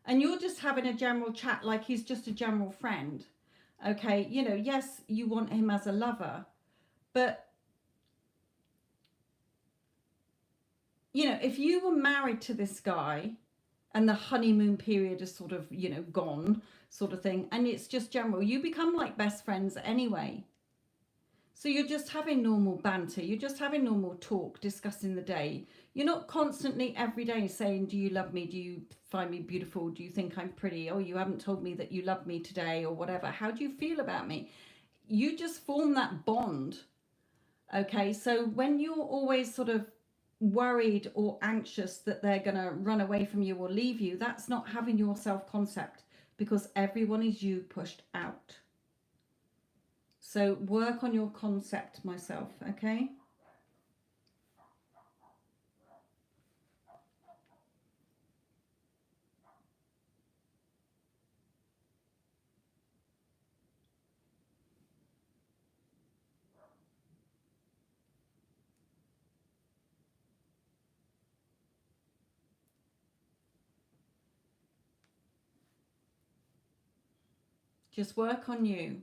and you're just having a general chat like he's just a general friend, okay, you know, yes, you want him as a lover, but, you know, if you were married to this guy and the honeymoon period is sort of, you know, gone, sort of thing, and it's just general, you become like best friends anyway. So you're just having normal banter, you're just having normal talk, discussing the day. You're not constantly every day saying, do you love me? Do you find me beautiful? Do you think I'm pretty? Oh, you haven't told me that you love me today or whatever. How do you feel about me? You just form that bond. Okay, so when you're always sort of worried or anxious that they're going to run away from you or leave you, that's not having your self-concept, because everyone is you pushed out. So work on your concept, myself, okay? Just work on you.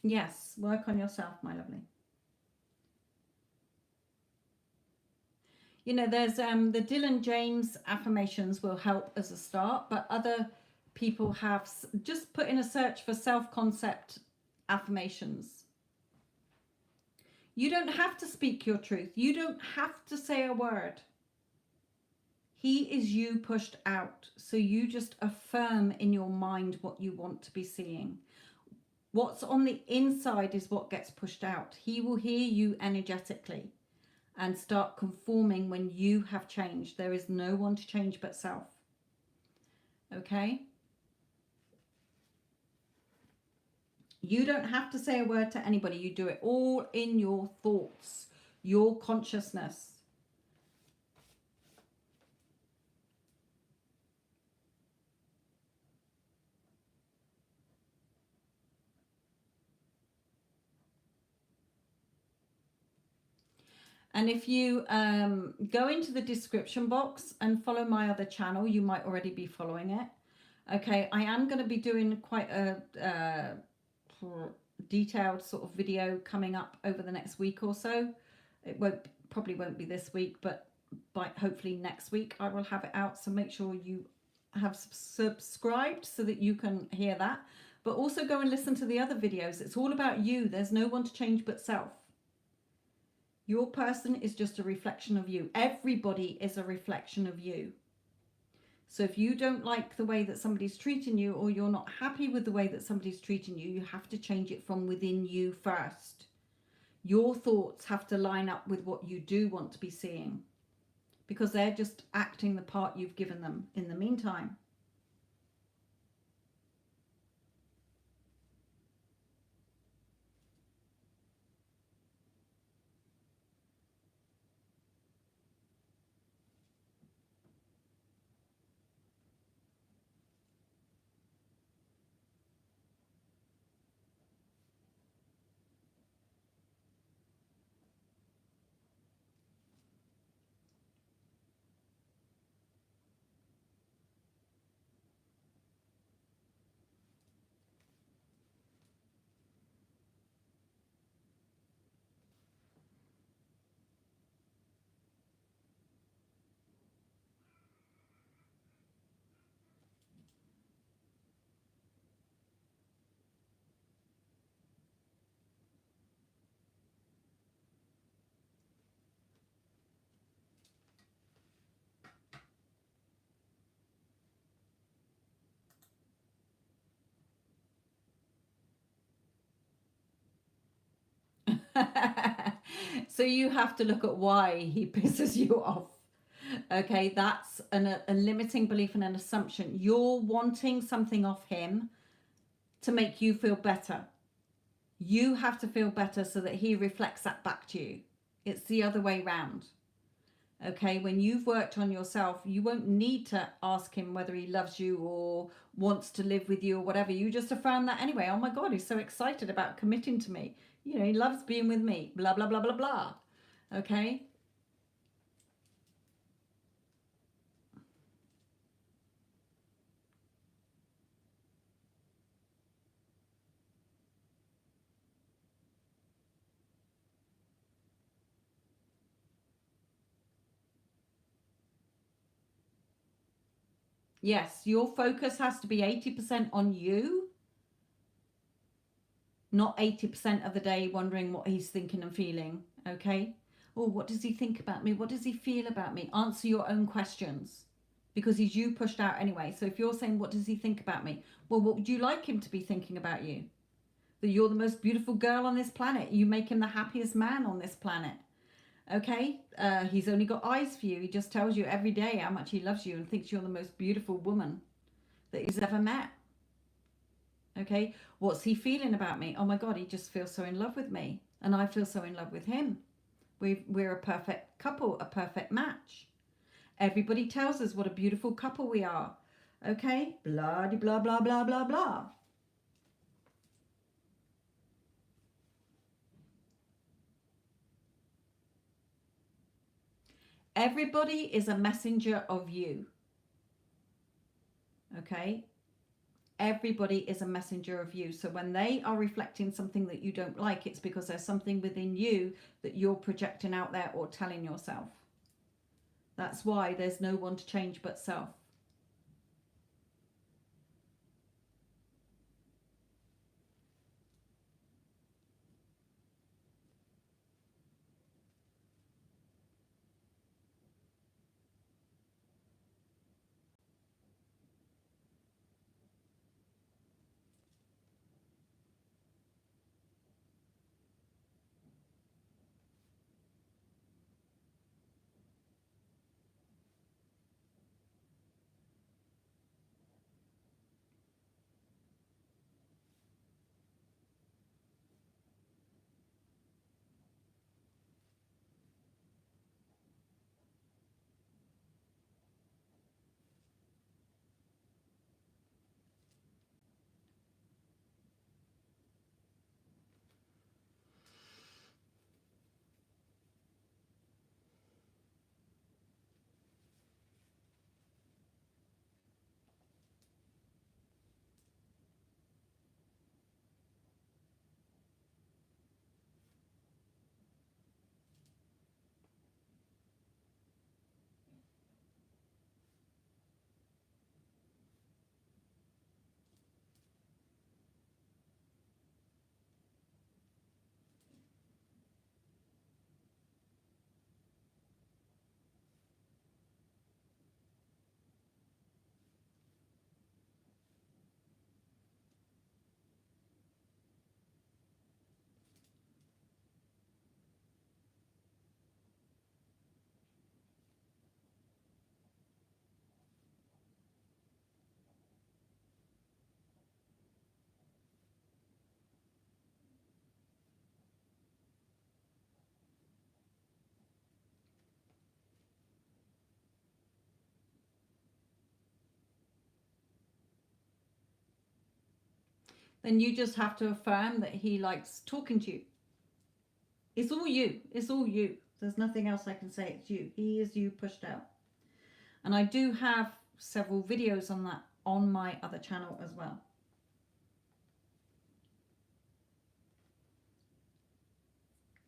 Yes, work on yourself, my lovely. You know, there's the Dylan James affirmations will help as a start, but other people have just put in a search for self-concept affirmations. You don't have to speak your truth. You don't have to say a word. He is you pushed out. So you just affirm in your mind what you want to be seeing. What's on the inside is what gets pushed out. He will hear you energetically and start conforming when you have changed. There is no one to change but self. Okay? You don't have to say a word to anybody. You do it all in your thoughts, your consciousness. And if you go into the description box and follow my other channel, you might already be following it. Okay, I am going to be doing quite a detailed sort of video coming up over the next week or so. It probably won't be this week, but by hopefully next week I will have it out. So make sure you have subscribed so that you can hear that. But also go and listen to the other videos. It's all about you. There's no one to change but self. Your person is just a reflection of you. Everybody is a reflection of you. So if you don't like the way that somebody's treating you, or you're not happy with the way that somebody's treating you, you have to change it from within you first. Your thoughts have to line up with what you do want to be seeing, because they're just acting the part you've given them in the meantime. So you have to look at why he pisses you off. Okay, that's a limiting belief and an assumption. You're wanting something off him to make you feel better. You have to feel better so that he reflects that back to you. It's the other way round. Okay, when you've worked on yourself, you won't need to ask him whether he loves you or wants to live with you or whatever. You just affirm that anyway. Oh my God, he's so excited about committing to me. You know, he loves being with me, blah, blah, blah, blah, blah. Okay? Yes, your focus has to be 80% on you, not 80% of the day wondering what he's thinking and feeling. Okay? Oh, what does he think about me? What does he feel about me? Answer your own questions, because he's you pushed out anyway. So if you're saying, what does he think about me? Well, what would you like him to be thinking about you? That you're the most beautiful girl on this planet. You make him the happiest man on this planet. Okay? He's only got eyes for you. He just tells you every day how much he loves you and thinks you're the most beautiful woman that he's ever met. Okay? What's he feeling about me? Oh my God, he just feels so in love with me. And I feel so in love with him. We're a perfect couple, a perfect match. Everybody tells us what a beautiful couple we are. Okay? Blah, blah, blah, blah, blah, blah. Everybody is a messenger of you. Okay? everybody is a messenger of you. So when they are reflecting something that you don't like, it's because there's something within you that you're projecting out there or telling yourself. That's why there's no one to change but self. Then you just have to affirm that he likes talking to you. It's all you. It's all you. There's nothing else I can say. It's you. He is you pushed out. And I do have several videos on that on my other channel as well.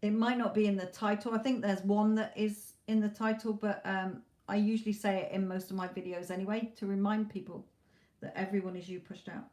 It might not be in the title. I think there's one that is in the title, but I usually say it in most of my videos anyway to remind people that everyone is you pushed out.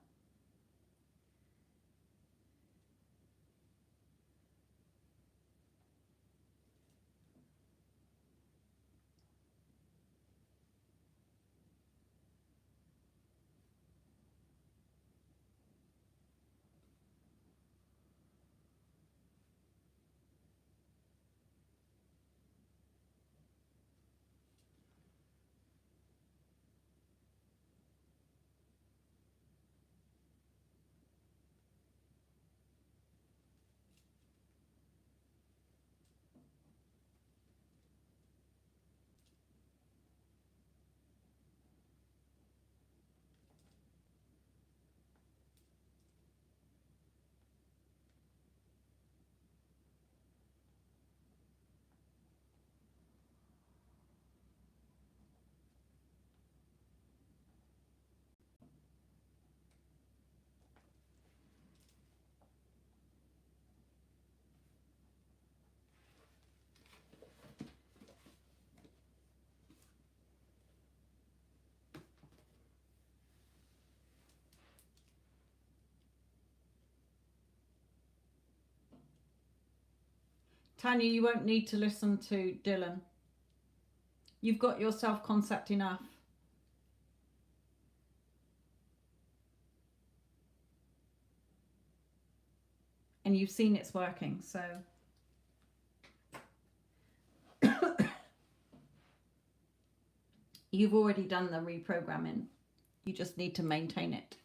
Tanya, you won't need to listen to Dylan. You've got your self-concept enough. And you've seen it's working, so you've already done the reprogramming. You just need to maintain it.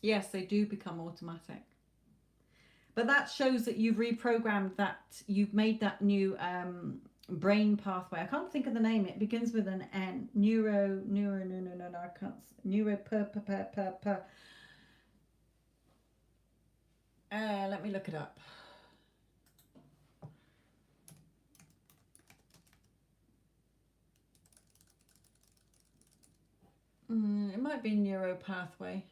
Yes, they do become automatic. But that shows that you've reprogrammed that, you've made that new brain pathway. I can't think of the name. It begins with an N. No, I can't. Let me look it up. It might be neuro pathway.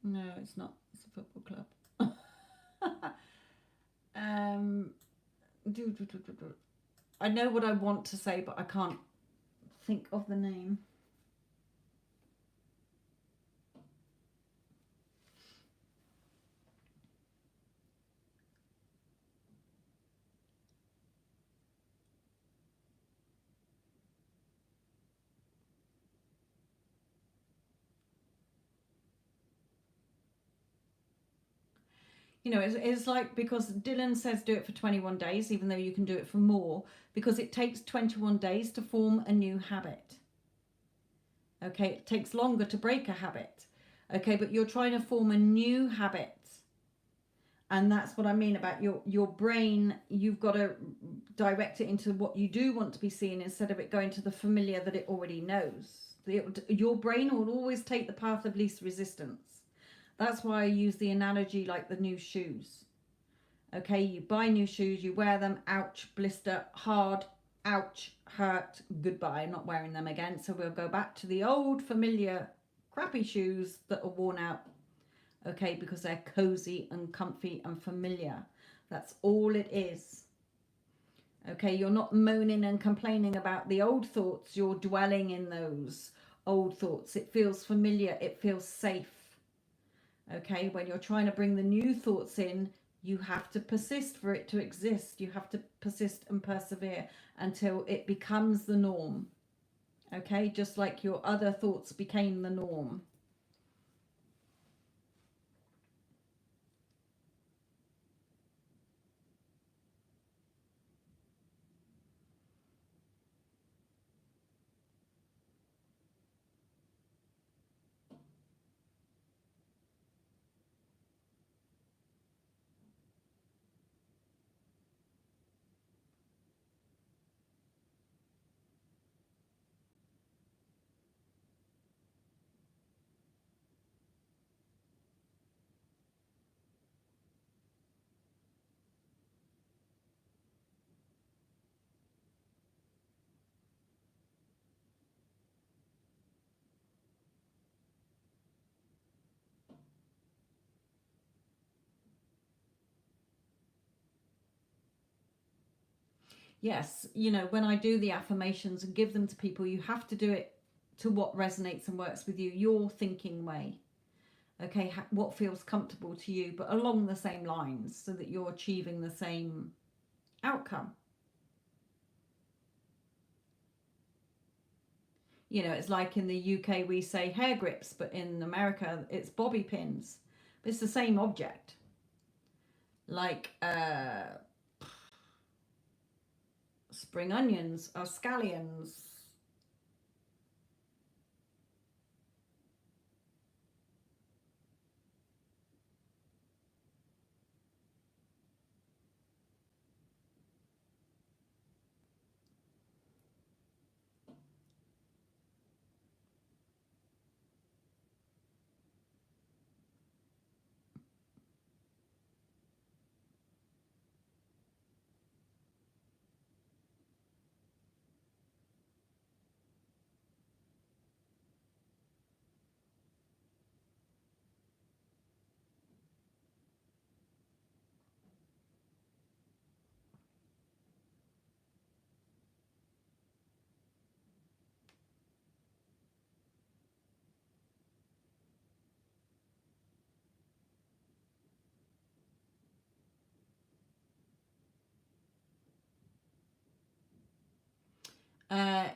No, it's not. It's a football club. um, I know what I want to say, but I can't think of the name. You know, it's like, because Dylan says do it for 21 days, even though you can do it for more, because it takes 21 days to form a new habit. Okay, it takes longer to break a habit. Okay, but you're trying to form a new habit. And that's what I mean about your brain. You've got to direct it into what you do want to be seen, instead of it going to the familiar that it already knows. Your brain will always take the path of least resistance. That's why I use the analogy like the new shoes. Okay, you buy new shoes, you wear them, ouch, blister, hard, ouch, hurt, goodbye, I'm not wearing them again. So we'll go back to the old familiar crappy shoes that are worn out, okay, because they're cozy and comfy and familiar. That's all it is. Okay, you're not moaning and complaining about the old thoughts, you're dwelling in those old thoughts. It feels familiar, it feels safe. Okay, when you're trying to bring the new thoughts in, you have to persist for it to exist. You have to persist and persevere until it becomes the norm. Okay, just like your other thoughts became the norm. Yes, you know, when I do the affirmations and give them to people, you have to do it to what resonates and works with you, your thinking way. Okay, what feels comfortable to you, but along the same lines, so that you're achieving the same outcome. You know, it's like in the UK we say hair grips, but in America it's bobby pins. But it's the same object. Like spring onions or scallions.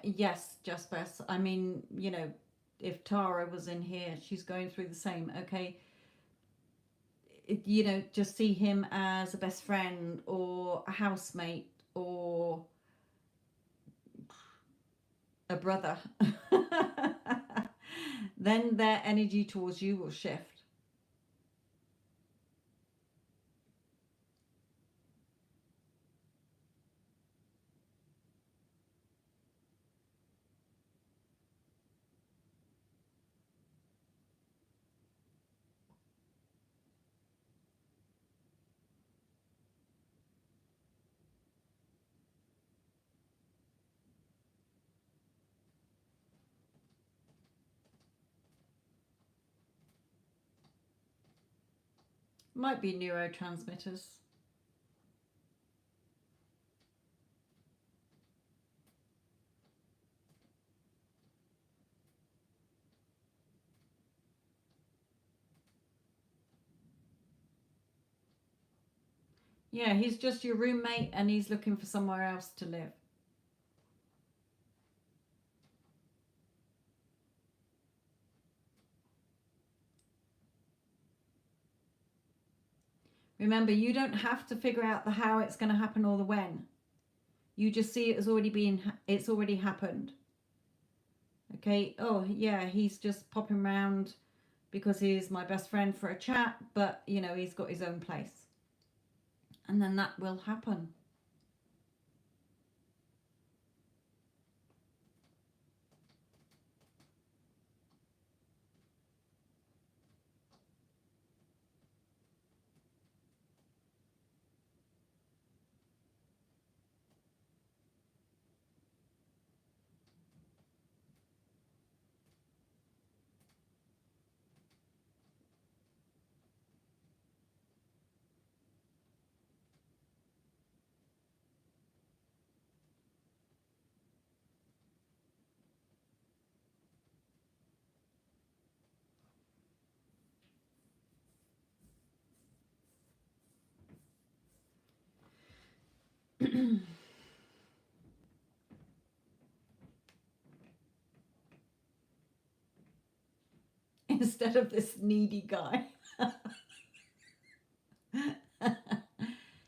Yes, just best. I mean, you know, if Tara was in here, she's going through the same. Okay, you know, just see him as a best friend or a housemate or a brother, then their energy towards you will shift. Might be neurotransmitters. Yeah, he's just your roommate and he's looking for somewhere else to live. Remember, you don't have to figure out the how it's going to happen or the when. You just see it as it's already happened. Okay, oh yeah, he's just popping around because he's my best friend for a chat, but you know, he's got his own place. And then that will happen. Instead of this needy guy.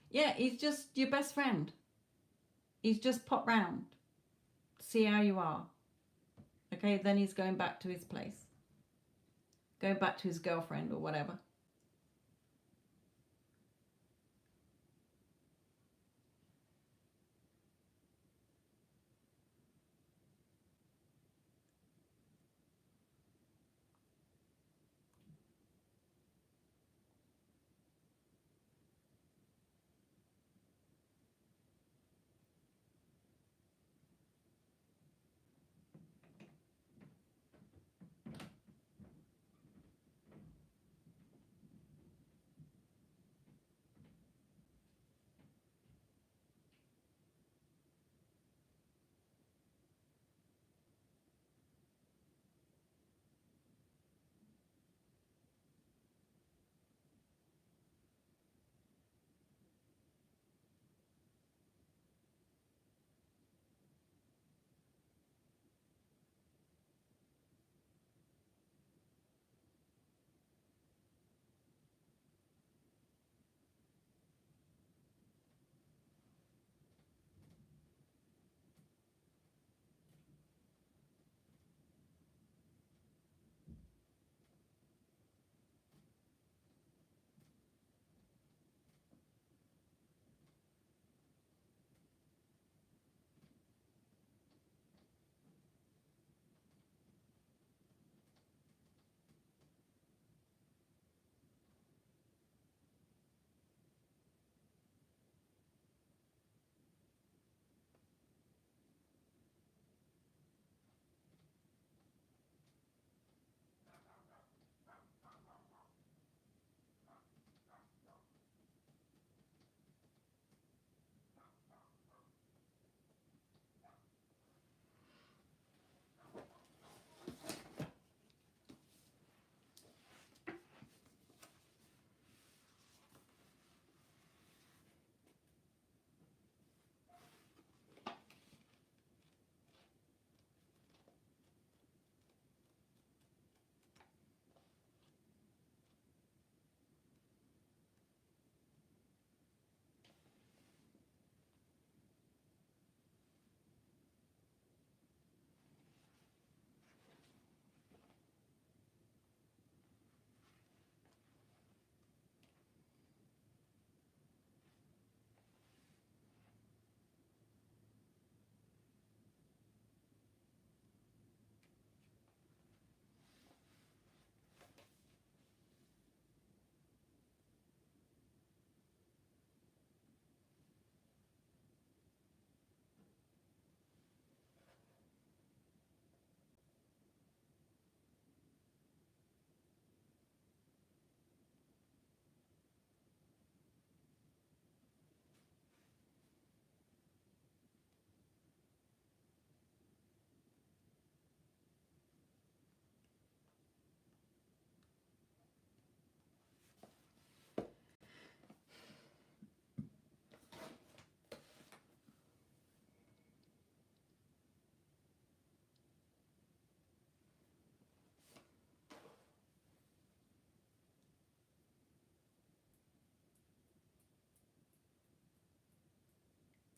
Yeah, he's just your best friend. He's just popped round, see how you are. Okay, then he's going back to his place, going back to his girlfriend or whatever.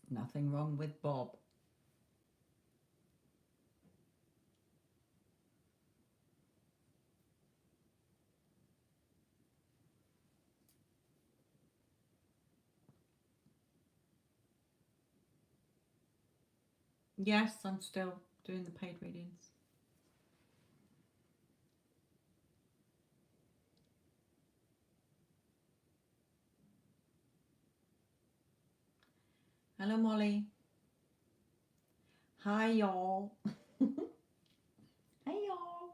Nothing wrong with Bob. Yes, I'm still doing the paid readings. Hello, Molly. Hi, y'all. Hey, y'all.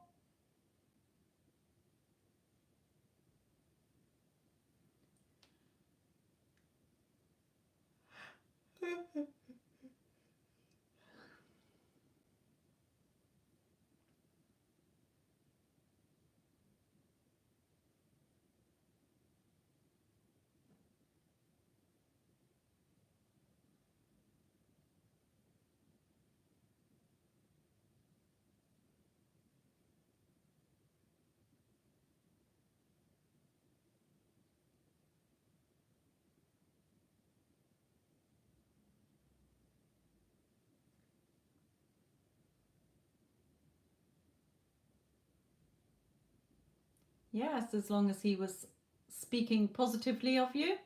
Yes, as long as he was speaking positively of you.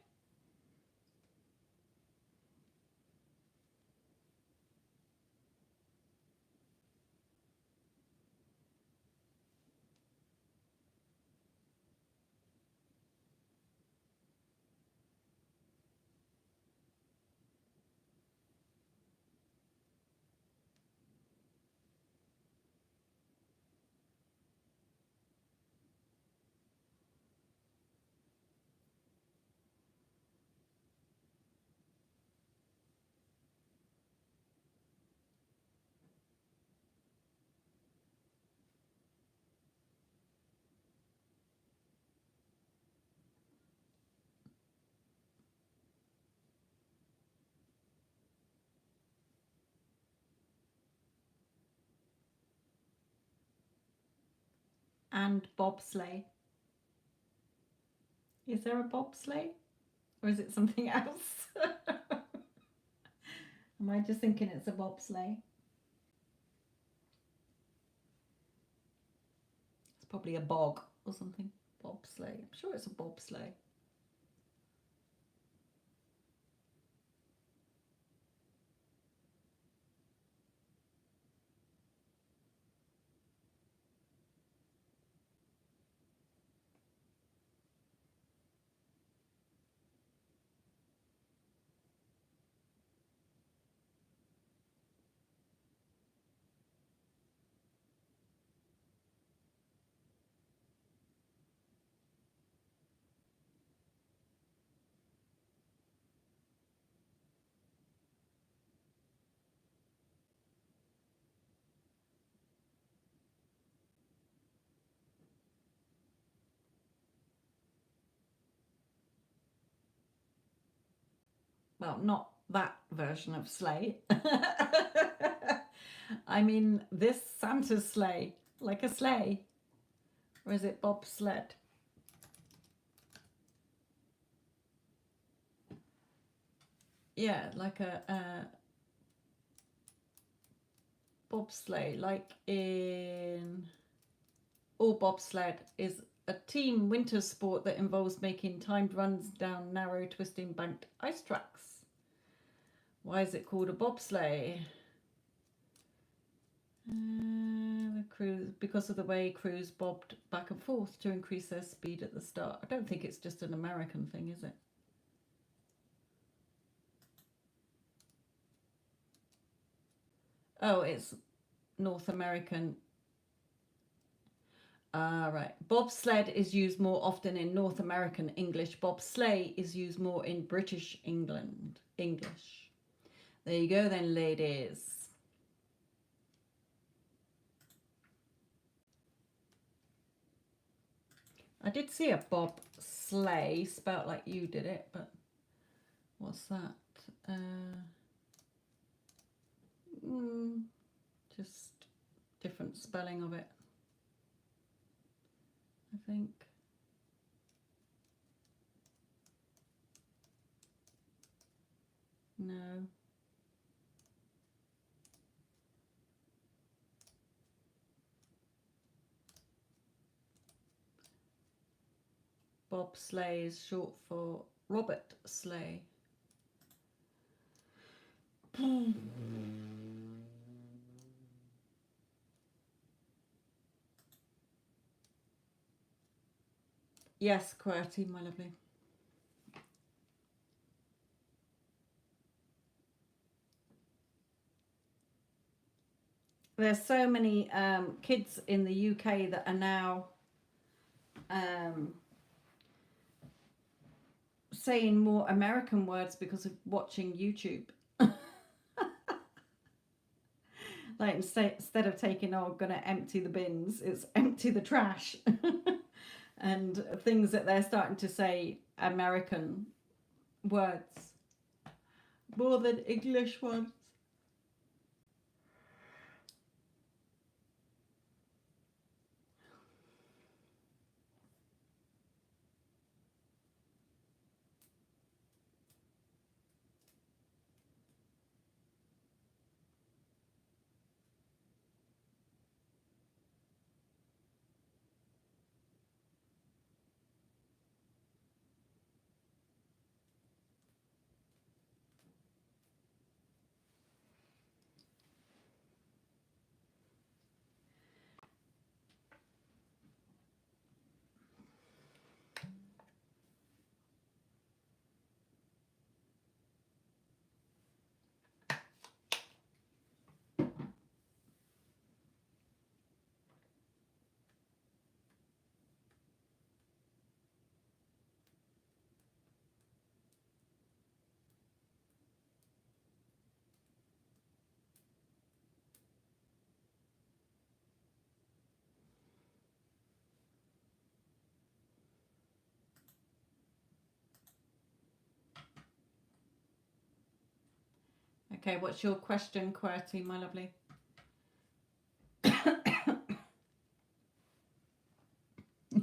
And bobsleigh. Is there a bobsleigh? Or is it something else? Am I just thinking it's a bobsleigh? It's probably a bog or something. Bobsleigh. I'm sure it's a bobsleigh. Well, not that version of sleigh. I mean, this Santa's sleigh, like a sleigh. Or is it bobsled? Yeah, like a bobsleigh, like in or bobsled is a team winter sport that involves making timed runs down narrow, twisting, banked ice tracks. Why is it called a bobsleigh? The crew, because of the way crews bobbed back and forth to increase their speed at the start. I don't think it's just an American thing, is it? Oh, it's North American. Right. Bobsled is used more often in North American English. Bobsleigh is used more in British England English. There you go then, ladies. I did see a bobsleigh spelt like you did it, but what's that? Just different spelling of it, I think. No. Bob Slay is short for Robert Slay. Yes, QWERTY, my lovely. There's so many kids in the UK that are now saying more American words because of watching YouTube. Like instead of taking, oh, gonna empty the bins, it's empty the trash. And things that they're starting to say American words more than English ones. Okay, what's your question, QWERTY, my lovely?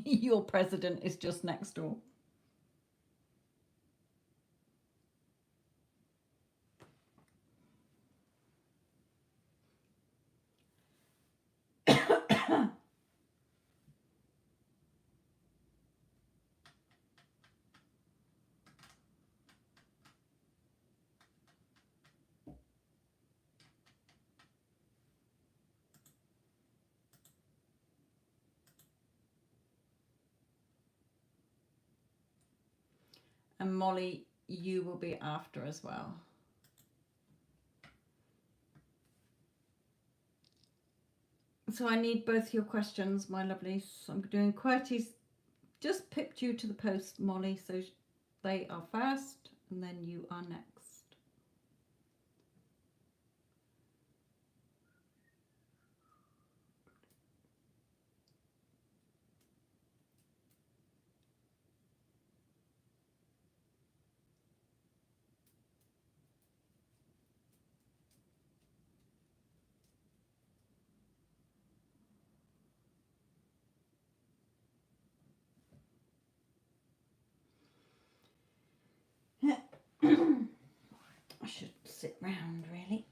Your president is just next door. And Molly, you will be after as well. So I need both your questions, my lovely. So I'm doing QWERTY's. Just pipped you to the post, Molly. So they are first, and then you are next. I should sit round, really.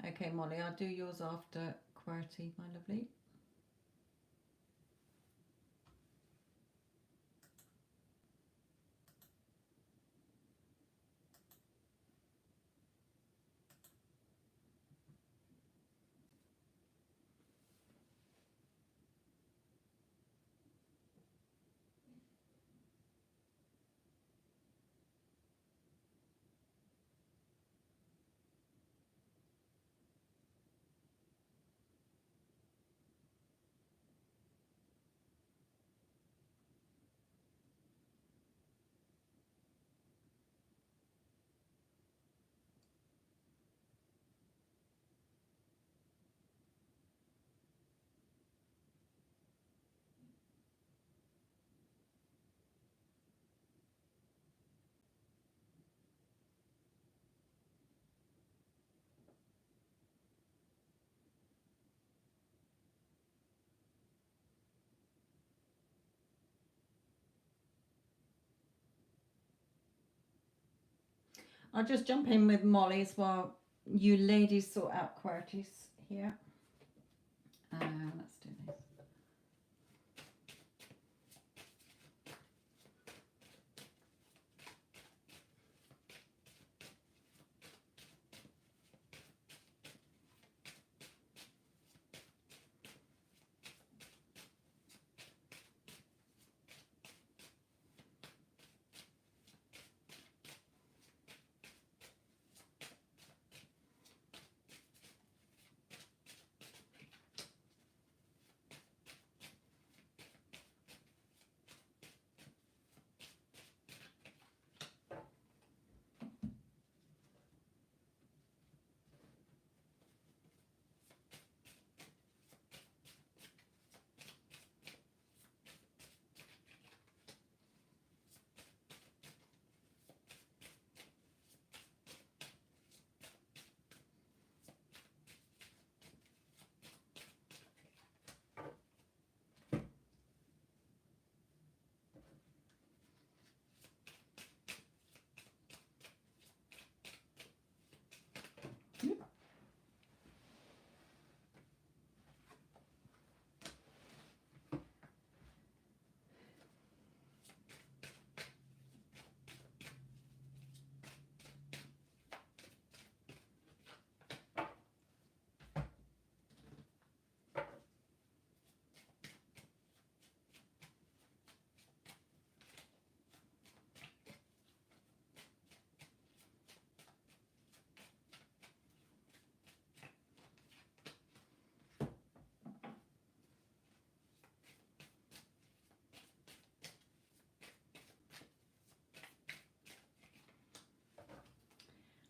Okay, Molly, I'll do yours after QWERTY, my lovely. I'll just jump in with Molly's while you ladies sort out QWERTYs here. Let's do this.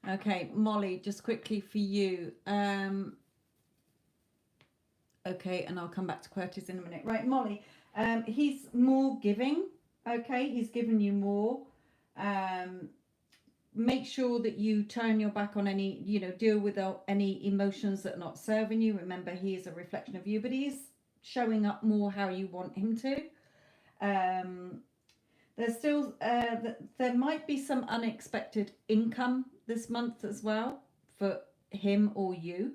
Okay, Molly, just quickly for you. Okay, and I'll come back to QWERTYs in a minute. Right, Molly, he's more giving. Okay, he's given you more. Make sure that you turn your back on any, deal with any emotions that are not serving you. Remember, he is a reflection of you, but he's showing up more how you want him to. There's still, there might be some unexpected income this month as well for him or you.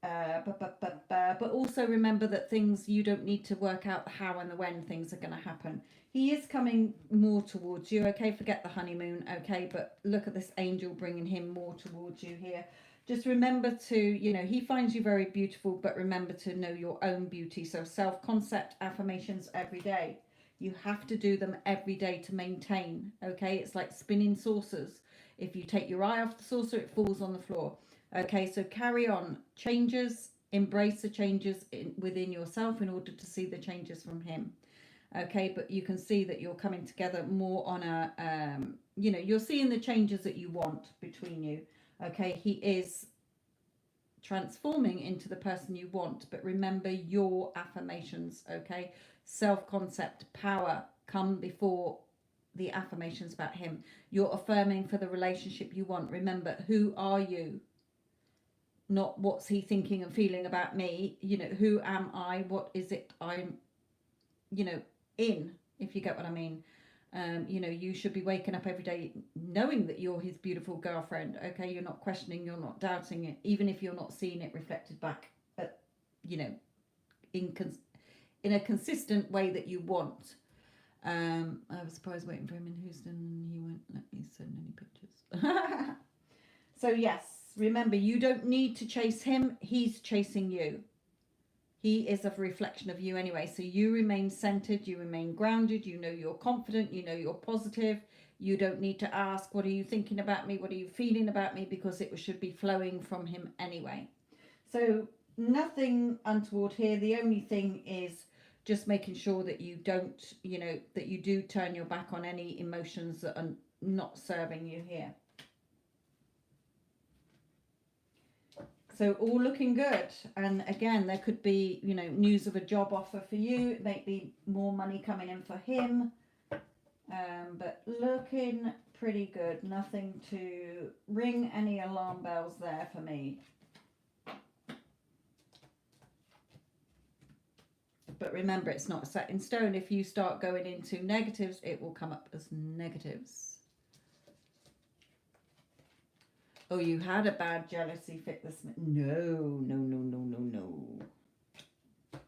But also remember that things, you don't need to work out how and the when things are going to happen. He is coming more towards you, okay? Forget the honeymoon, okay? But look at this angel bringing him more towards you here. Just remember to, he finds you very beautiful, but remember to know your own beauty. So self-concept affirmations every day. You have to do them every day to maintain, okay? It's like spinning saucers. If you take your eye off the saucer, it falls on the floor. Okay, so carry on. Changes, embrace the changes within yourself in order to see the changes from him. Okay, but you can see that you're coming together more on a, you're seeing the changes that you want between you. Okay, he is transforming into the person you want, but remember your affirmations, okay? Self-concept, power come before the affirmations about him. You're affirming for the relationship you want. Remember, who are you? Not what's he thinking and feeling about me. Who am I? What is it I'm, in, if you get what I mean. You should be waking up every day knowing that you're his beautiful girlfriend. Okay, you're not questioning, you're not doubting it, even if you're not seeing it reflected back at, in a consistent way that you want. I was surprised waiting for him in Houston and he won't let me send any pictures. So yes, remember, you don't need to chase him. He's chasing you. He is a reflection of you anyway. So you remain centered, you remain grounded, you're confident, you're positive. You don't need to ask, what are you thinking about me? What are you feeling about me? Because it should be flowing from him anyway. So nothing untoward here. The only thing is just making sure that you don't, that you do turn your back on any emotions that are not serving you here. So all looking good. And again, there could be, news of a job offer for you. It may be more money coming in for him. But looking pretty good. Nothing to ring any alarm bells there for me. But remember, it's not set in stone. If you start going into negatives, it will come up as negatives. Oh, you had a bad jealousy fit this minute. No, no, no, no, no, no.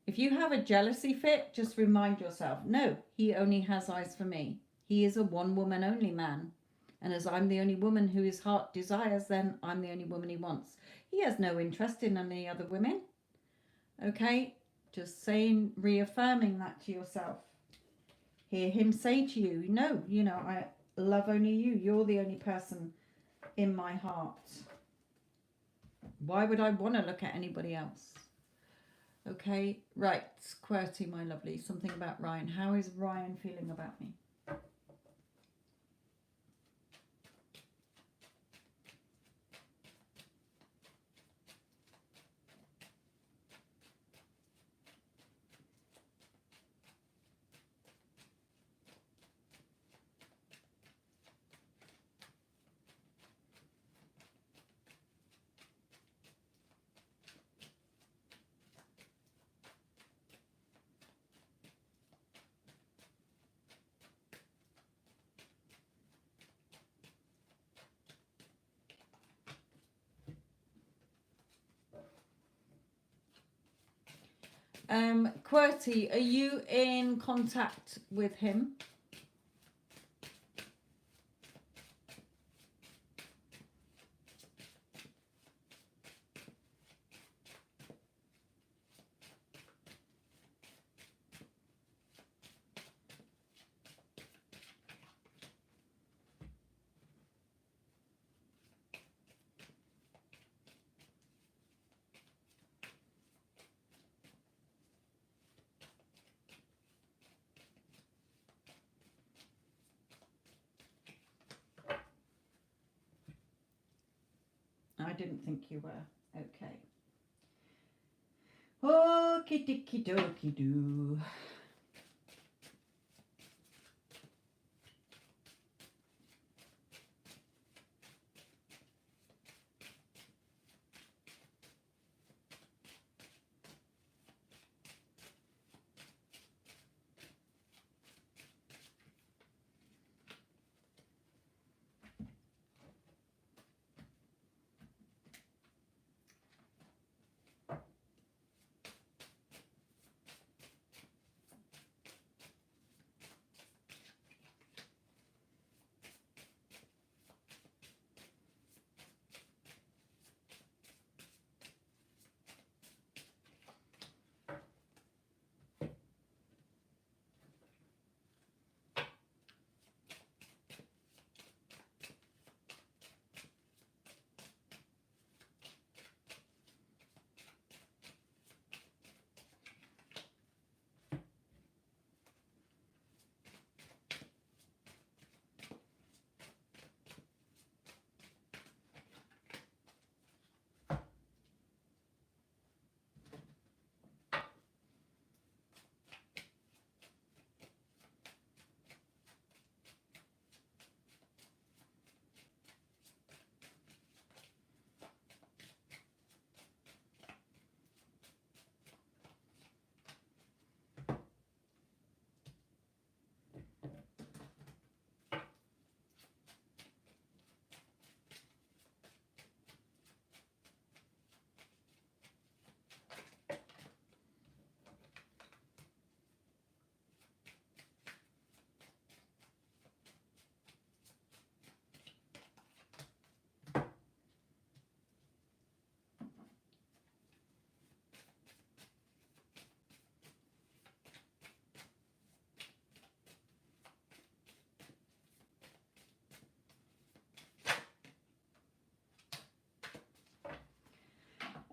If you have a jealousy fit, just remind yourself, no, he only has eyes for me. He is a one woman only man. And as I'm the only woman who his heart desires, then I'm the only woman he wants. He has no interest in any other women. Okay? Just saying, reaffirming that to yourself. Hear him say to you, no, I love only you. You're the only person in my heart. Why would I want to look at anybody else? Okay, right, QWERTY, my lovely. Something about Ryan. How is Ryan feeling about me? QWERTY, are you in contact with him? I didn't think you were. Okay. Okie dokie dokie doo.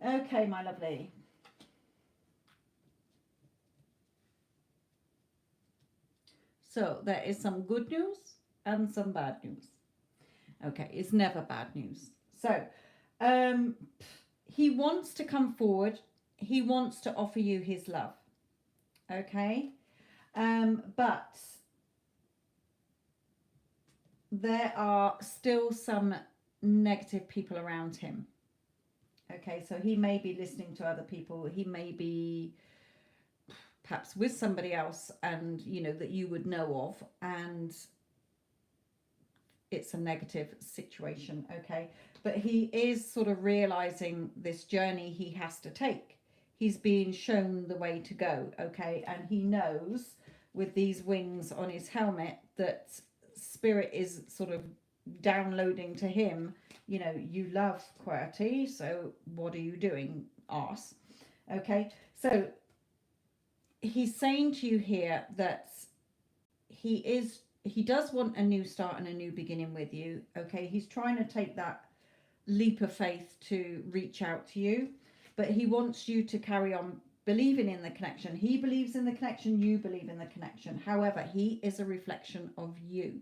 Okay, my lovely. So there is some good news and some bad news. Okay, it's never bad news. So he wants to come forward. He wants to offer you his love. Okay, but there are still some negative people around him. Okay, so he may be listening to other people. He may be perhaps with somebody else, and that you would know of, and it's a negative situation, okay? But he is sort of realizing this journey he has to take. He's being shown the way to go, okay? And he knows with these wings on his helmet that spirit is sort of downloading to him, you know, you love QWERTY, so what are you doing, arse? Okay, so he's saying to you here that he does want a new start and a new beginning with you, okay? He's trying to take that leap of faith to reach out to you, but he wants you to carry on believing in the connection. He believes in the connection, you believe in the connection. However, he is a reflection of you.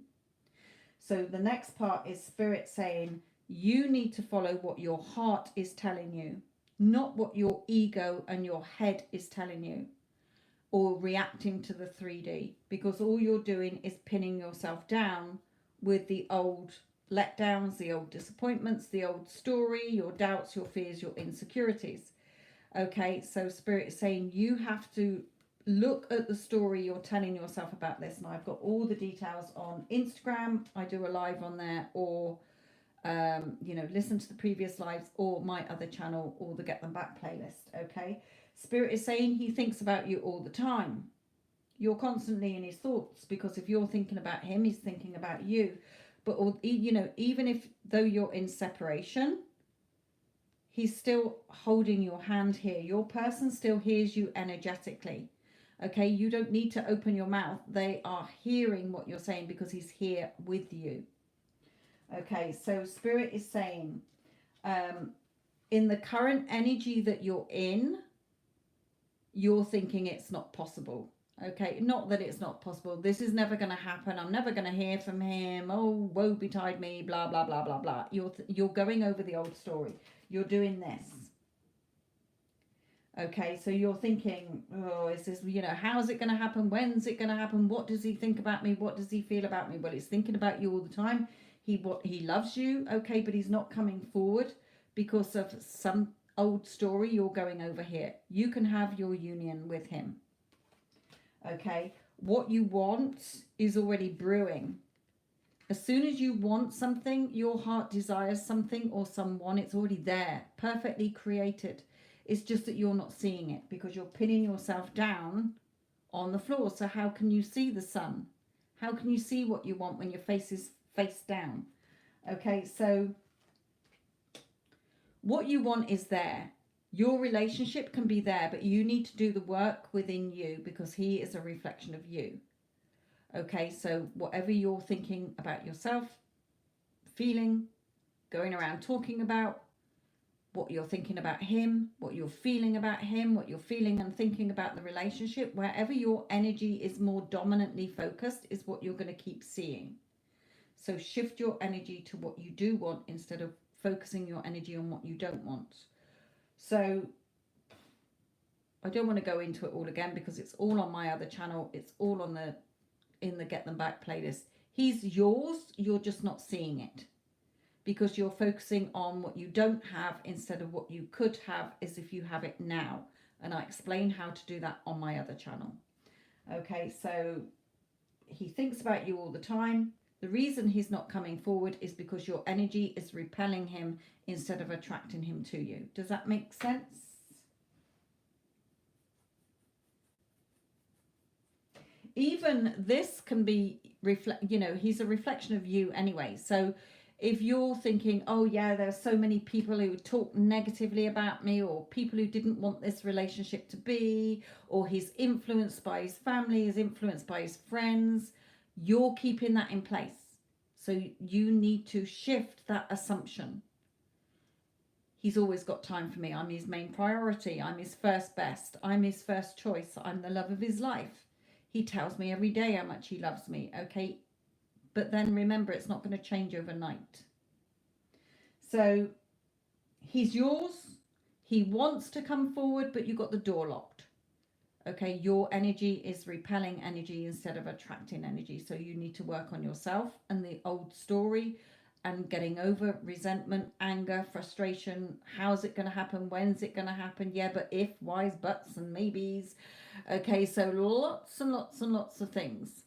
So the next part is spirit saying you need to follow what your heart is telling you, not what your ego and your head is telling you, or reacting to the 3D, because all you're doing is pinning yourself down with the old letdowns, the old disappointments, the old story, your doubts, your fears, your insecurities. Okay, so spirit is saying you have to look at the story you're telling yourself about this. And I've got all the details on Instagram. I do a live on there, or you know, listen to the previous lives, or my other channel, or the Get Them Back playlist. Okay, spirit is saying he thinks about you all the time. You're constantly in his thoughts, because if you're thinking about him, he's thinking about you. But you know, even if though you're in separation, he's still holding your hand here. Your person still hears you energetically. Okay, you don't need to open your mouth. They are hearing what you're saying because he's here with you. Okay, so spirit is saying, in the current energy that you're in, you're thinking it's not possible. Okay, not that it's not possible. This is never going to happen. I'm never going to hear from him. Oh, woe betide me, blah, blah, blah, blah, blah. You're going over the old story. You're doing this. Okay, so you're thinking, oh, is this, you know, how's it going to happen? When's it going to happen? What does he think about me? What does he feel about me? Well, it's thinking about you all the time. He loves you, okay, but he's not coming forward because of some old story you're going over here. You can have your union with him. Okay, what you want is already brewing. As soon as you want something, your heart desires something or someone, it's already there, perfectly created. It's just that you're not seeing it because you're pinning yourself down on the floor. So how can you see the sun? How can you see what you want when your face is face down? Okay, so what you want is there. Your relationship can be there, but you need to do the work within you because he is a reflection of you. Okay, so whatever you're thinking about yourself, feeling, going around talking about, what you're thinking about him, what you're feeling about him, what you're feeling and thinking about the relationship, wherever your energy is more dominantly focused is what you're going to keep seeing. So shift your energy to what you do want instead of focusing your energy on what you don't want. So I don't want to go into it all again because it's all on my other channel. It's all on in the Get Them Back playlist. He's yours, you're just not seeing it because you're focusing on what you don't have instead of what you could have as if you have it now. And I explain how to do that on my other channel. Okay, so he thinks about you all the time. The reason he's not coming forward is because your energy is repelling him instead of attracting him to you. Does that make sense? Even this can be you know, he's a reflection of you anyway. So if you're thinking, oh yeah, there's so many people who talk negatively about me, or people who didn't want this relationship to be, or he's influenced by his family, he's influenced by his friends, you're keeping that in place. So you need to shift that assumption. He's always got time for me. I'm his main priority. I'm his first best. I'm his first choice. I'm the love of his life. He tells me every day how much he loves me. Okay, but then remember, it's not going to change overnight. So he's yours. He wants to come forward, but you got the door locked. Okay, your energy is repelling energy instead of attracting energy. So you need to work on yourself and the old story and getting over resentment, anger, frustration. How's it going to happen? When's it going to happen? Yeah, but if, whys, buts, and maybes. Okay, so lots and lots and lots of things.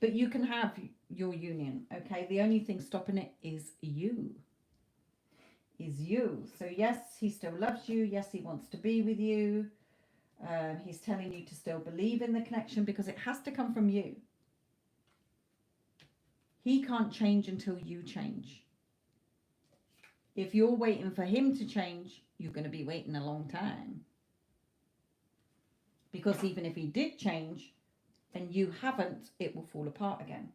But you can have your union, okay? The only thing stopping it is you. Is you. So yes, he still loves you. Yes, he wants to be with you. He's telling you to still believe in the connection because it has to come from you. He can't change until you change. If you're waiting for him to change, you're going to be waiting a long time. Because even if he did change and you haven't, it will fall apart again.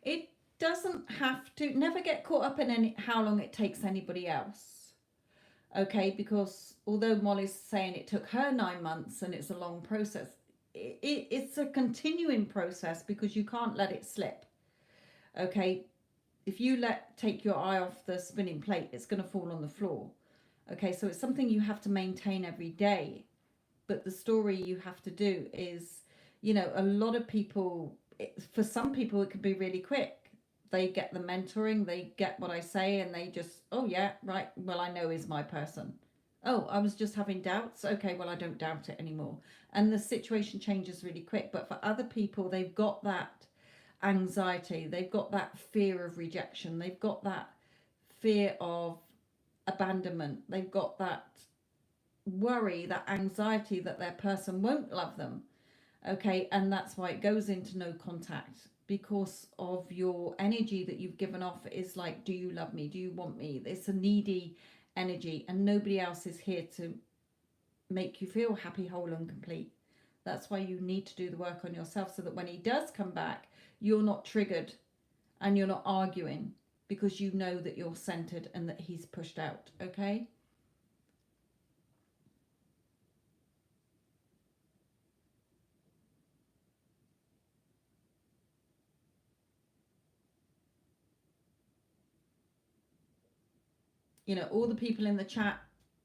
It doesn't have to, never get caught up in how long it takes anybody else. Okay, because although Molly's saying it took her 9 months and it's a long process, it's a continuing process because you can't let it slip. Okay, if you take your eye off the spinning plate, it's going to fall on the floor. Okay, so it's something you have to maintain every day. But the story you have to do is, a lot of people, for some people, it can be really quick. They get the mentoring, they get what I say, and they just, oh, yeah, right, well, I know is my person. Oh, I was just having doubts. Okay, well, I don't doubt it anymore. And the situation changes really quick. But for other people, they've got that anxiety, they've got that fear of rejection, they've got that fear of abandonment, they've got that worry, that anxiety that their person won't love them. Okay, and that's why it goes into no contact, because of your energy that you've given off is like, do you love me, do you want me? It's a needy energy, and nobody else is here to make you feel happy, whole and complete. That's why you need to do the work on yourself, so that when he does come back, you're not triggered and you're not arguing, because you know that you're centered and that he's pushed out. Okay. All the people in the chat,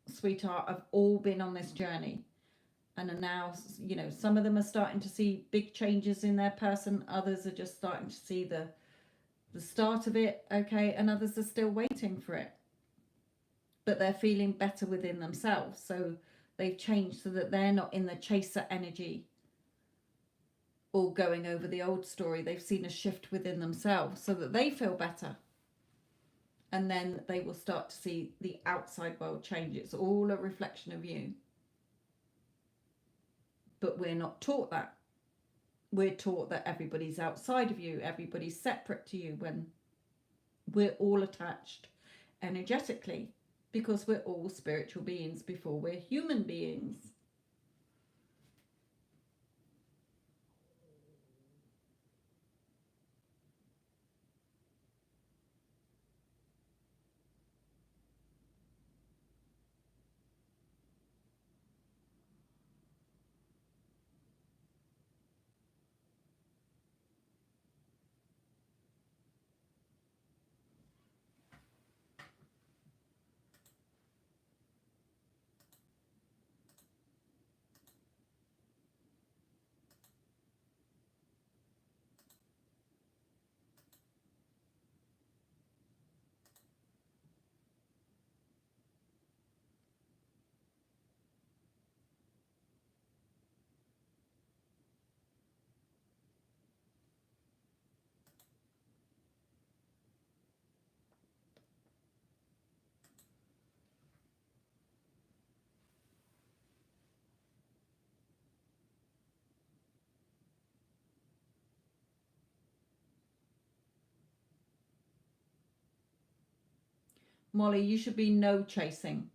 sweetheart, have all been on this journey and are now, some of them are starting to see big changes in their person. Others are just starting to see the start of it. Okay. And others are still waiting for it, but they're feeling better within themselves. So they've changed so that they're not in the chaser energy or going over the old story. They've seen a shift within themselves so that they feel better. And then they will start to see the outside world change. It's all a reflection of you. But we're not taught that. We're taught that everybody's outside of you, everybody's separate to you, when we're all attached energetically, because we're all spiritual beings before we're human beings. Molly, you should be no chasing.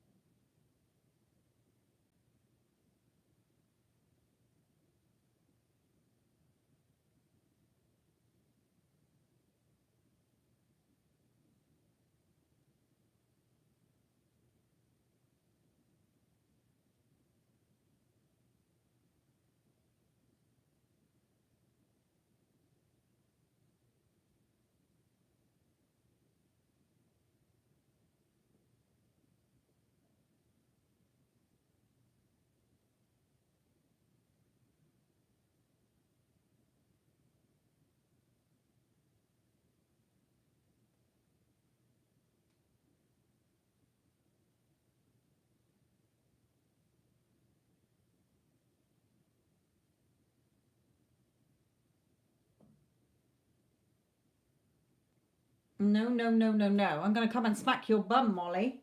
No, no, no, no, no. I'm going to come and smack your bum, Molly.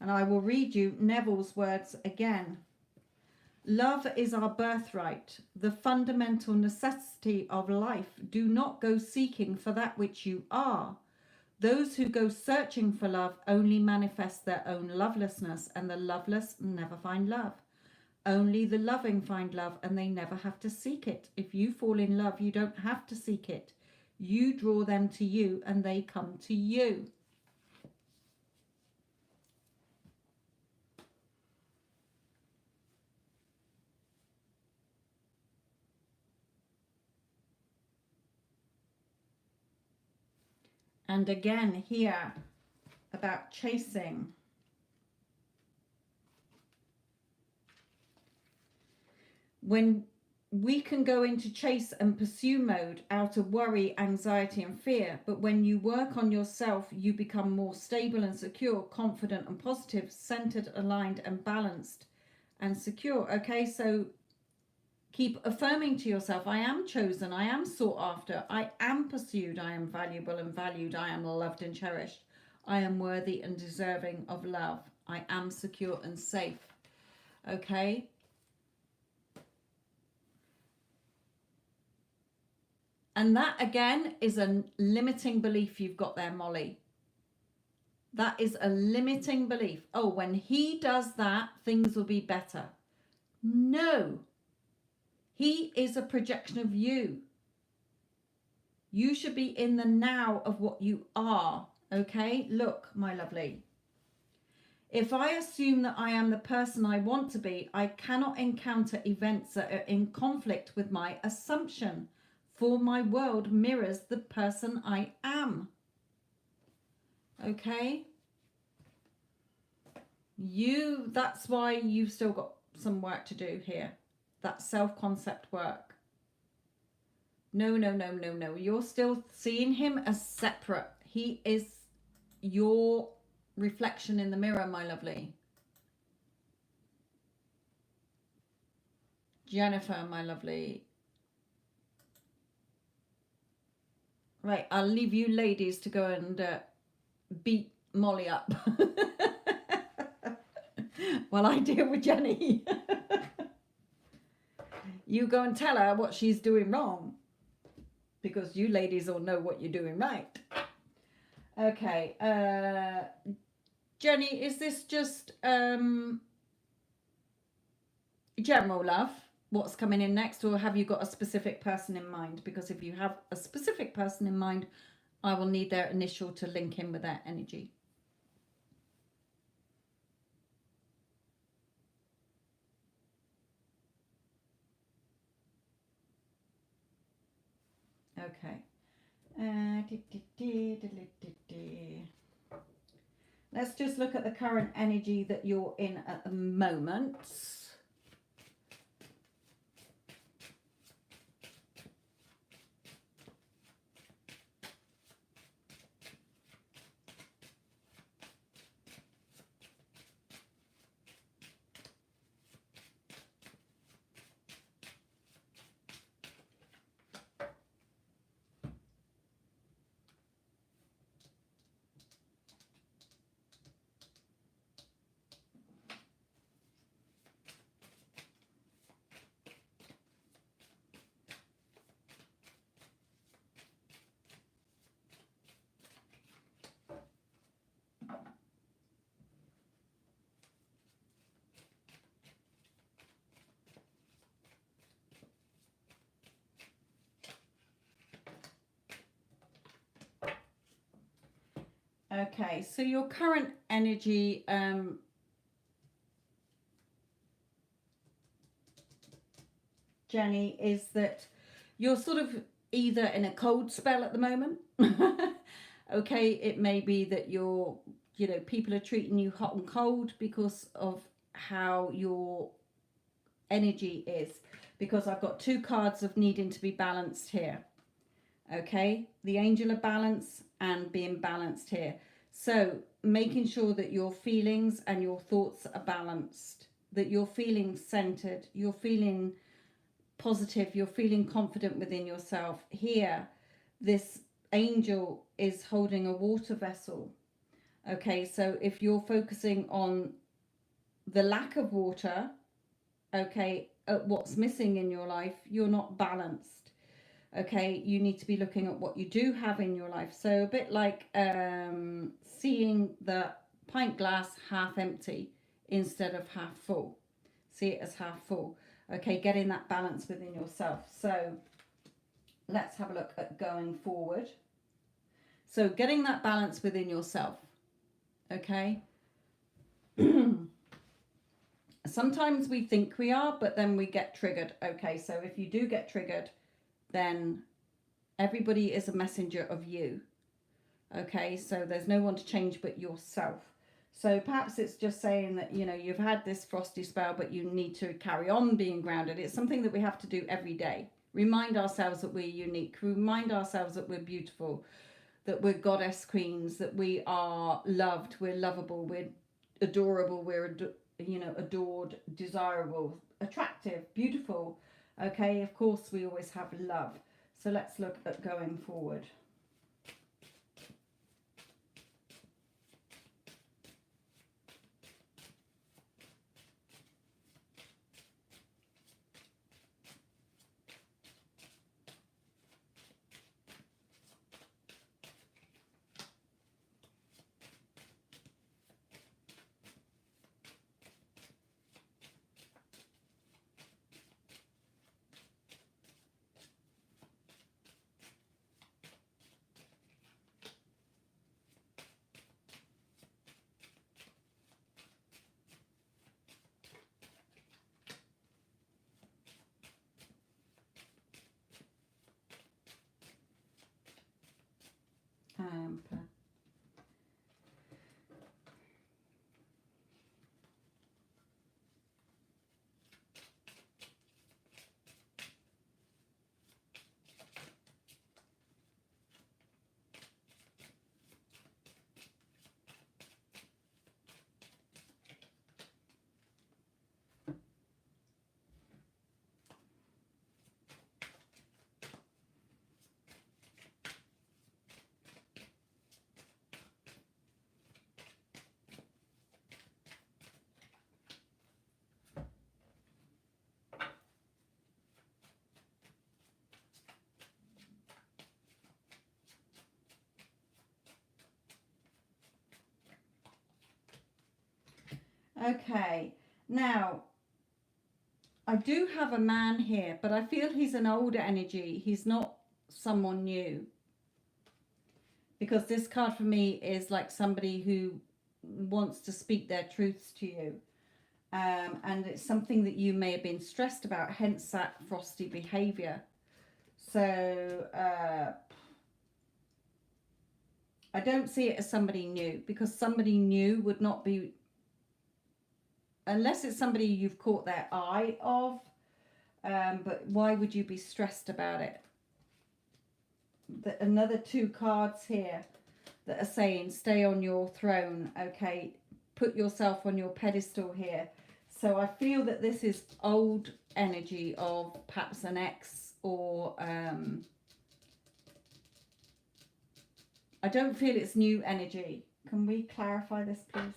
And I will read you Neville's words again. Love is our birthright, the fundamental necessity of life. Do not go seeking for that which you are. Those who go searching for love only manifest their own lovelessness, and the loveless never find love. Only the loving find love, and they never have to seek it. If you fall in love, you don't have to seek it. You draw them to you, and they come to you. And again here about chasing. When we can go into chase and pursue mode out of worry, anxiety and fear, but when you work on yourself, you become more stable and secure, confident and positive, centered, aligned and balanced and secure. Okay, so keep affirming to yourself, I am chosen, I am sought after, I am pursued, I am valuable and valued, I am loved and cherished, I am worthy and deserving of love, I am secure and safe. Okay? And that again is a limiting belief you've got there, Molly. That is a limiting belief. Oh, when he does that, things will be better. No. He is a projection of you. You should be in the now of what you are. Okay? Look, my lovely. If I assume that I am the person I want to be, I cannot encounter events that are in conflict with my assumption. For my world mirrors the person I am. Okay? That's why you've still got some work to do here. That self-concept work. No, no, no, no, no. You're still seeing him as separate. He is your reflection in the mirror, my lovely. Jennifer, my lovely. Right, I'll leave you ladies to go and beat Molly up while I deal with Jenny. You go and tell her what she's doing wrong, because you ladies all know what you're doing right. Okay, Jenny, is this just general love? What's coming in next, or have you got a specific person in mind? Because if you have a specific person in mind, I will need their initial to link in with that energy. Okay. Let's just look at the current energy that you're in at the moment. Okay, so your current energy, Jenny, is that you're sort of either in a cold spell at the moment. Okay, it may be that people are treating you hot and cold because of how your energy is. Because I've got two cards of needing to be balanced here. Okay, the angel of balance and being balanced here. So making sure that your feelings and your thoughts are balanced, that you're feeling centered, you're feeling positive, you're feeling confident within yourself. Here, this angel is holding a water vessel. Okay, so if you're focusing on the lack of water, okay, at what's missing in your life, you're not balanced. Okay, you need to be looking at what you do have in your life. So a bit like seeing the pint glass half empty instead of half full. See it as half full. Okay, getting that balance within yourself. So let's have a look at going forward. So getting that balance within yourself. Okay. Sometimes we think we are, but then we get triggered. Okay, so if you do get triggered, then everybody is a messenger of you. Okay, so there's no one to change but yourself. So perhaps it's just saying that, you know, you've had this frosty spell, but you need to carry on being grounded. It's something that we have to do every day. Remind ourselves that we're unique. Remind ourselves that we're beautiful, that we're goddess queens, that we are loved, we're lovable, we're adorable, we're, you know, adored, desirable, attractive, beautiful. Okay, of course, we always have love. So let's look at going forward. Okay, now I do have a man here, but I feel he's an older energy. He's not someone new. Because this card for me is like somebody who wants to speak their truths to you. And it's something that you may have been stressed about, hence that frosty behavior. So I don't see it as somebody new, because somebody new would not be, unless it's somebody you've caught their eye of, but why would you be stressed about it? Another two cards here that are saying stay on your throne. Okay, put yourself on your pedestal here. So I feel that this is old energy of perhaps an ex, or I don't feel it's new energy. Can we clarify this, please?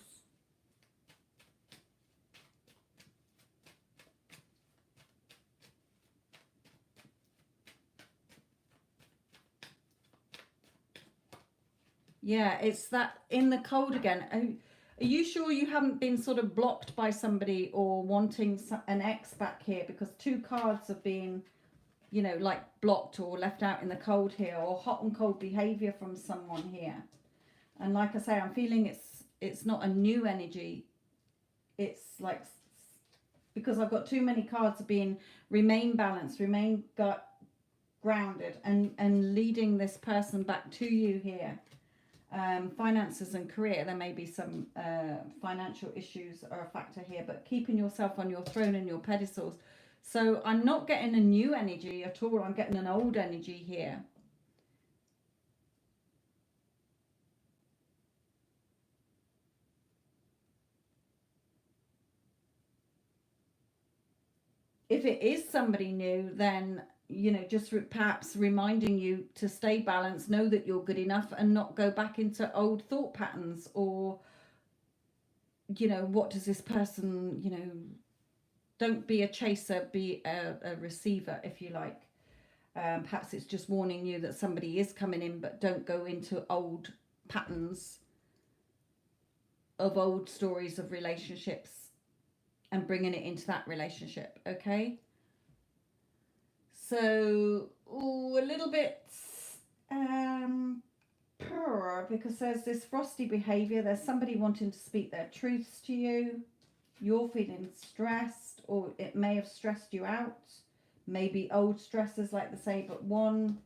Yeah, it's that in the cold again. Are you sure you haven't been sort of blocked by somebody or wanting an ex back here? Because two cards have been, you know, like blocked or left out in the cold here, or hot and cold behavior from someone here. And like I say, I'm feeling it's not a new energy. It's like, because I've got too many cards of being remain balanced, remain grounded, and leading this person back to you here. Finances and career, there may be some financial issues are a factor here, but keeping yourself on your throne and your pedestals. So I'm not getting a new energy at all. I'm getting an old energy here. If it is somebody new, then you know, just perhaps reminding you to stay balanced, know that you're good enough, and not go back into old thought patterns, or, you know, what does this person, you know, don't be a chaser, be a receiver, if you like. Perhaps it's just warning you that somebody is coming in, but don't go into old patterns of old stories of relationships and bringing it into that relationship, okay? So, ooh, a little bit um, because there's this frosty behavior. There's somebody wanting to speak their truths to you. You're feeling stressed, or it may have stressed you out. Maybe old stresses, like they say, but 1,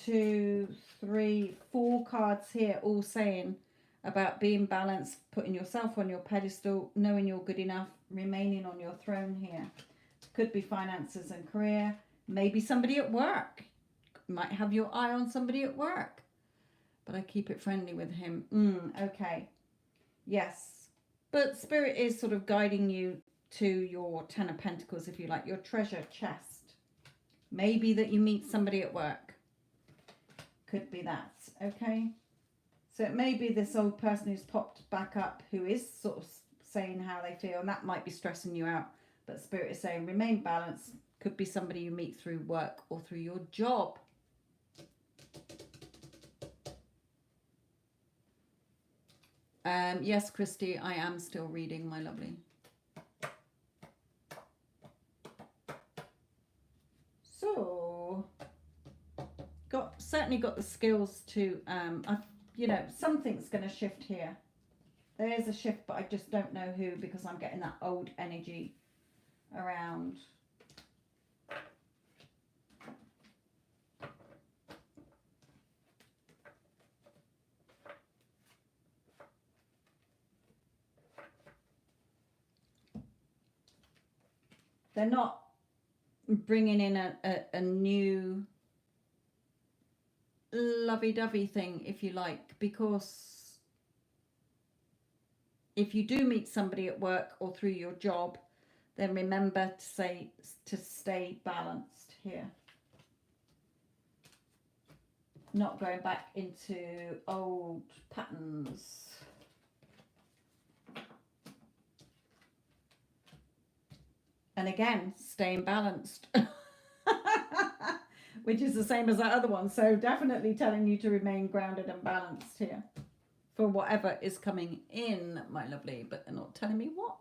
2, 3, 4 cards here all saying about being balanced, putting yourself on your pedestal, knowing you're good enough, remaining on your throne here. Could be finances and career. Maybe somebody at work. Might have your eye on somebody at work. But I keep it friendly with him. Okay. Yes. But Spirit is sort of guiding you to your Ten of Pentacles, if you like, your treasure chest. Maybe that you meet somebody at work. Could be that. Okay. So it may be this old person who's popped back up who is sort of saying how they feel, and that might be stressing you out. But Spirit is saying remain balanced. Could be somebody you meet through work or through your job. Yes, Christy, I am still reading, my lovely. So, certainly got the skills to, you know, something's going to shift here. There is a shift, but I just don't know who, because I'm getting that old energy around. They're not bringing in a new lovey-dovey thing, if you like, because if you do meet somebody at work or through your job, then remember to stay balanced here. Not going back into old patterns. And again, staying balanced. Which is the same as that other one. So definitely telling you to remain grounded and balanced here for whatever is coming in, my lovely. But they're not telling me what.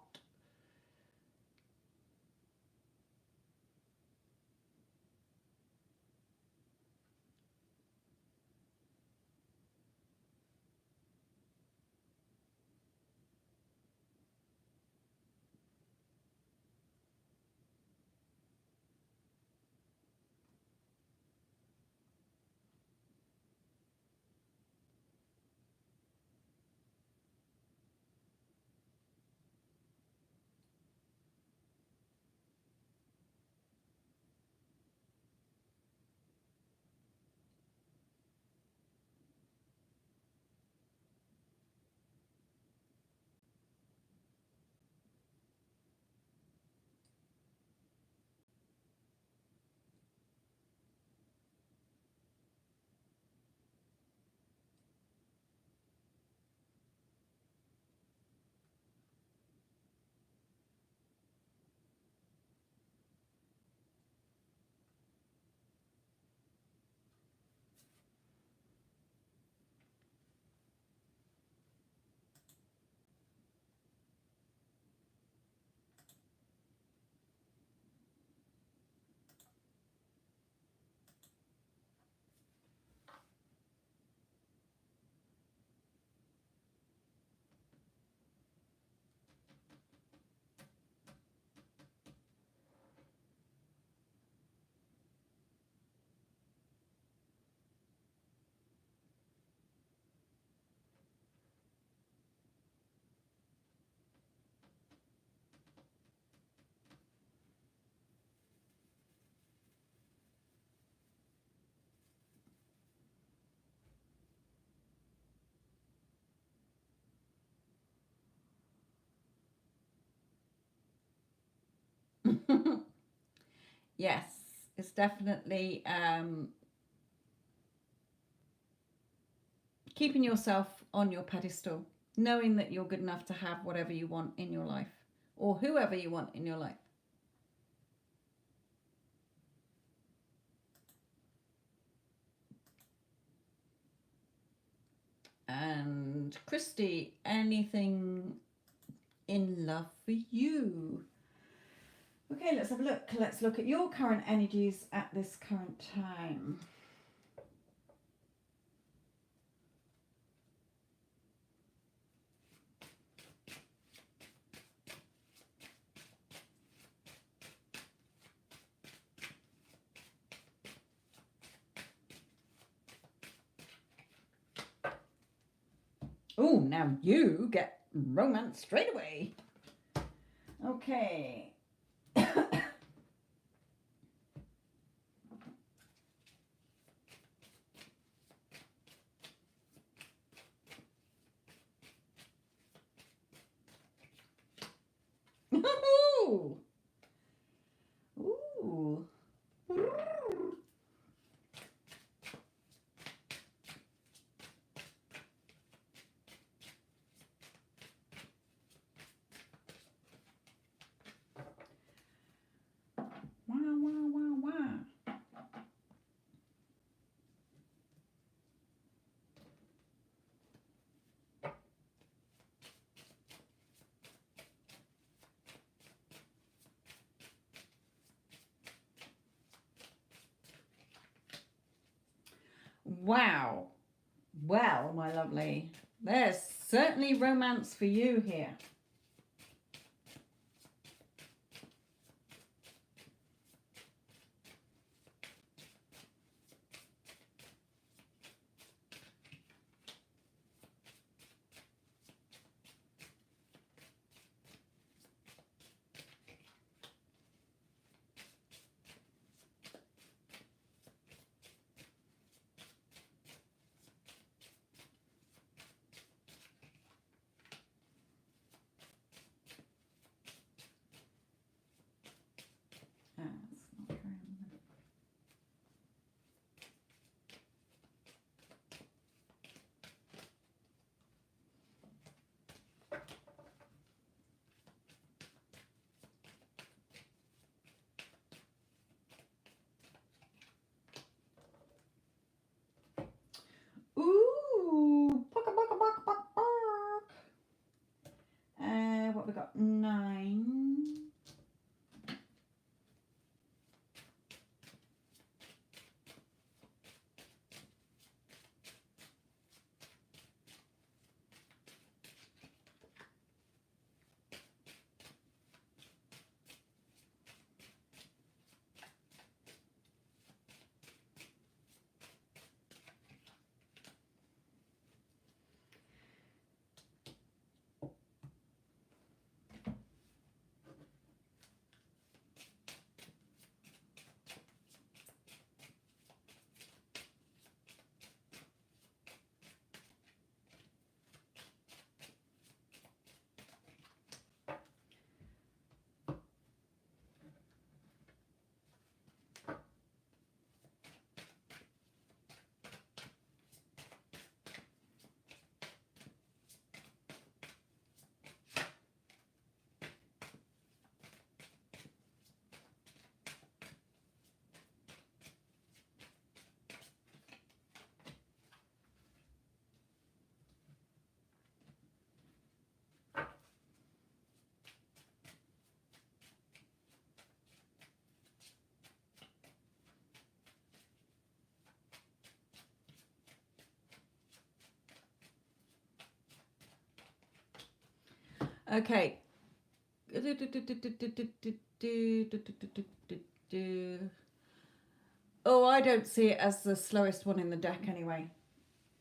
Yes, It's definitely keeping yourself on your pedestal, knowing that you're good enough to have whatever you want in your life or whoever you want in your life. And Christy, anything in love for you? Okay, let's have a look. Let's look at your current energies at this current time. Oh, now you get romance straight away. Okay. Ooh. Ooh. Wow, wow, wow, wow. Wow. Well, my lovely, there's certainly romance for you here. It's not carrying on. Ooh, buck, buck, buck, buck, buck. What we got? 9. Okay. Oh, I don't see it as the slowest one in the deck anyway.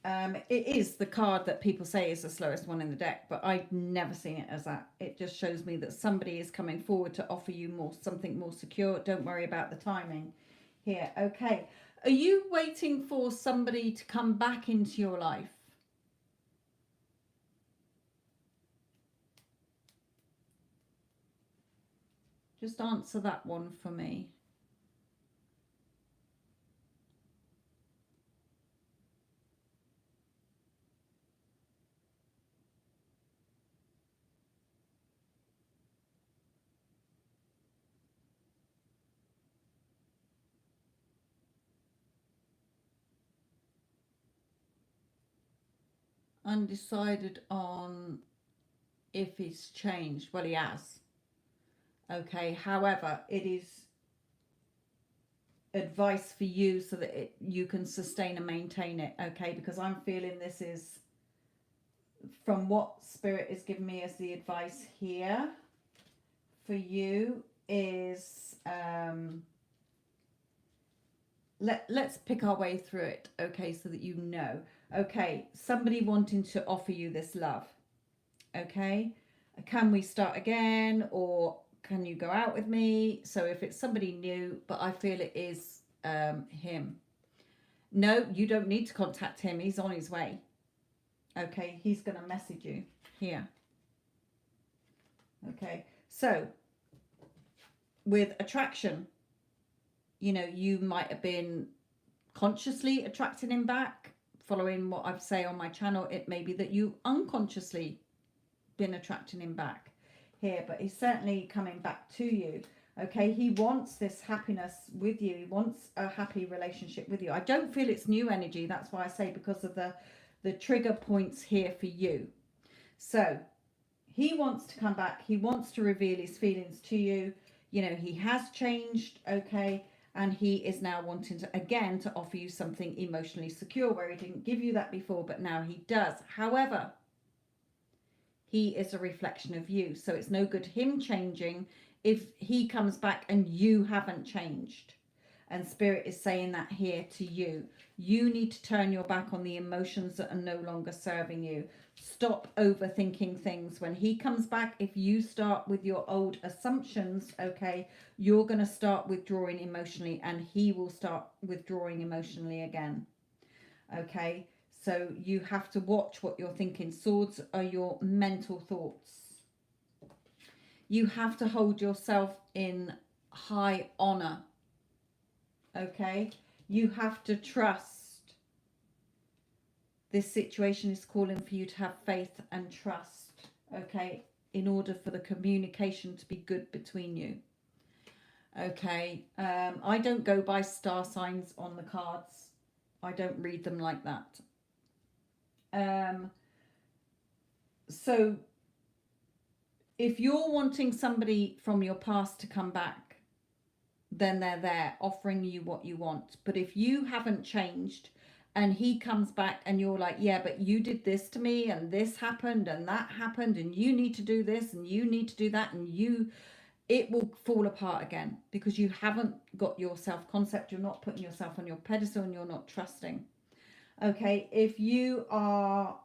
It is the card that people say is the slowest one in the deck, but I've never seen it as that. It just shows me that somebody is coming forward to offer you something more secure. Don't worry about the timing here. Okay. Are you waiting for somebody to come back into your life? Just answer that one for me. undecided on if he's changed. Well, he has. Okay. However, it is advice for you so that you can sustain and maintain it. Okay. Because I'm feeling this is from what Spirit is giving me as the advice here for you is let's pick our way through it, okay, so that you know. Okay, somebody wanting to offer you this love. Okay, can we start again, or can you go out with me? So if it's somebody new, but I feel it is him. No, you don't need to contact him. He's on his way. Okay, he's going to message you here. Okay, so with attraction, you know, you might have been consciously attracting him back. Following what I say on my channel, it may be that you unconsciously been attracting him back here, but he's certainly coming back to you. Okay, he wants this happiness with you. He wants a happy relationship with you. I don't feel it's new energy. That's why I say, because of the trigger points here for you. So he wants to come back. He wants to reveal his feelings to you. You know, he has changed, okay, and he is now wanting to, again, to offer you something emotionally secure, where he didn't give you that before, but now he does. However, he is a reflection of you, so it's no good him changing if he comes back and you haven't changed. And Spirit is saying that here to you. You need to turn your back on the emotions that are no longer serving you. Stop overthinking things. When he comes back, if you start with your old assumptions, okay, you're going to start withdrawing emotionally, and he will start withdrawing emotionally again. Okay, so you have to watch what you're thinking. Swords are your mental thoughts. You have to hold yourself in high honor. Okay, you have to trust. This situation is calling for you to have faith and trust, okay, in order for the communication to be good between you. Okay, I don't go by star signs on the cards. I don't read them like that. So if you're wanting somebody from your past to come back, then they're there offering you what you want. But if you haven't changed and he comes back and you're like, yeah, but you did this to me and this happened and that happened and you need to do this and you need to do that, and it will fall apart again, because you haven't got your self-concept. You're not putting yourself on your pedestal and you're not trusting. Okay, if you are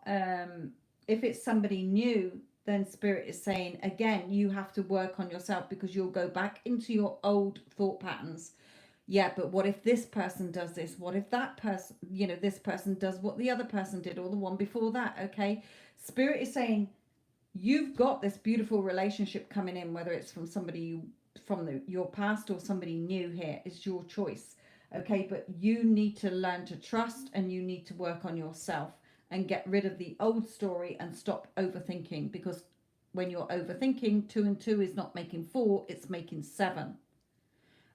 if it's somebody new, then Spirit is saying, again, you have to work on yourself, because you'll go back into your old thought patterns. Yeah, but what if this person does this? What if that person, you know, this person does what the other person did, or the one before that? Okay, Spirit is saying, you've got this beautiful relationship coming in, whether it's from somebody from your past or somebody new. Here is your choice. Okay, but you need to learn to trust, and you need to work on yourself and get rid of the old story and stop overthinking, because when you're overthinking, 2 and 2 is not making 4, it's making 7.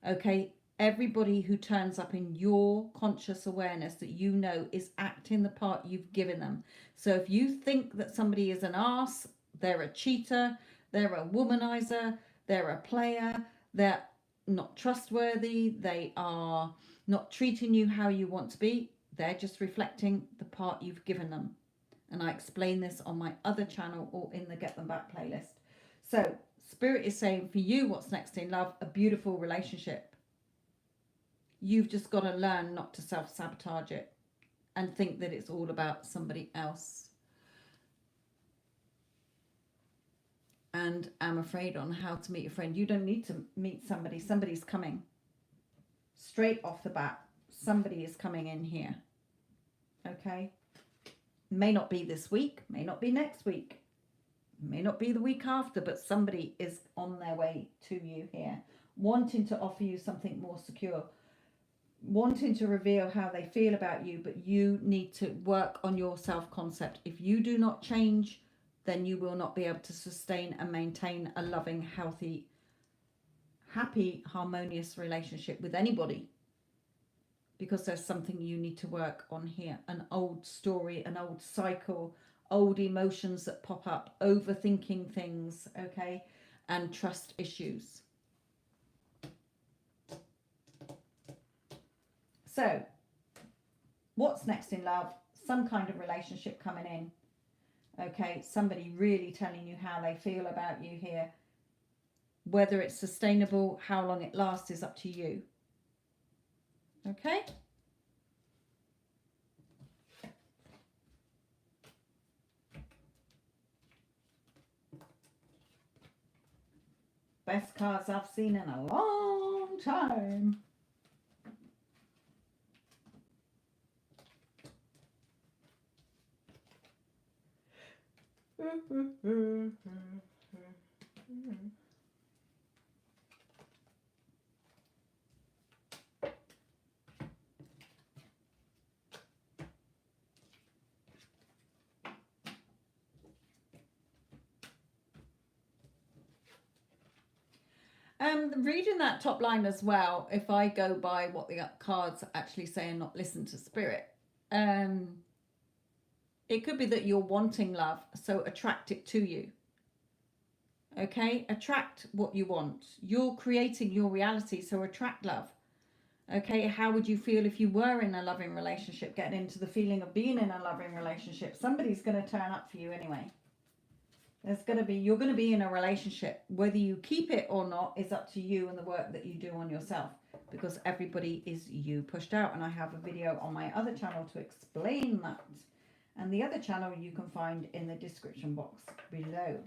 Okay, everybody who turns up in your conscious awareness that you know is acting the part you've given them. So if you think that somebody is an arse, they're a cheater, they're a womanizer, they're a player, they're not trustworthy, they are not treating you how you want to be, they're just reflecting the part you've given them. And I explain this on my other channel or in the Get Them Back playlist. So Spirit is saying for you, what's next in love? A beautiful relationship. You've just got to learn not to self-sabotage it and think that it's all about somebody else. And I'm afraid on how to meet a friend. You don't need to meet somebody. Somebody's coming. Straight off the bat, somebody is coming in here. Okay? May not be this week, may not be next week, may not be the week after, but somebody is on their way to you here, wanting to offer you something more secure, wanting to reveal how they feel about you, but you need to work on your self-concept. If you do not change, then you will not be able to sustain and maintain a loving, healthy, happy, harmonious relationship with anybody, because there's something you need to work on here. An old story, an old cycle old emotions that pop up, overthinking things, okay, and trust issues. So what's next in love? Some kind of relationship coming in. Okay, somebody really telling you how they feel about you here. Whether it's sustainable, how long it lasts is up to you. Okay? Best cards I've seen in a long time. Reading that top line as well, if I go by what the cards actually say and not listen to spirit, it could be that you're wanting love, so attract it to you. Okay, attract what you want. You're creating your reality, so attract love. Okay, how would you feel if you were in a loving relationship, getting into the feeling of being in a loving relationship? Somebody's going to turn up for you anyway. You're going to be in a relationship. Whether you keep it or not is up to you and the work that you do on yourself, because everybody is you pushed out. And I have a video on my other channel to explain that. And the other channel you can find in the description box below.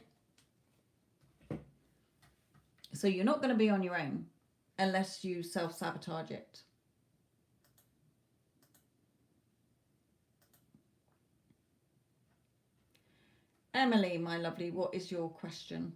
So you're not going to be on your own unless you self-sabotage it. Emily, my lovely, what is your question?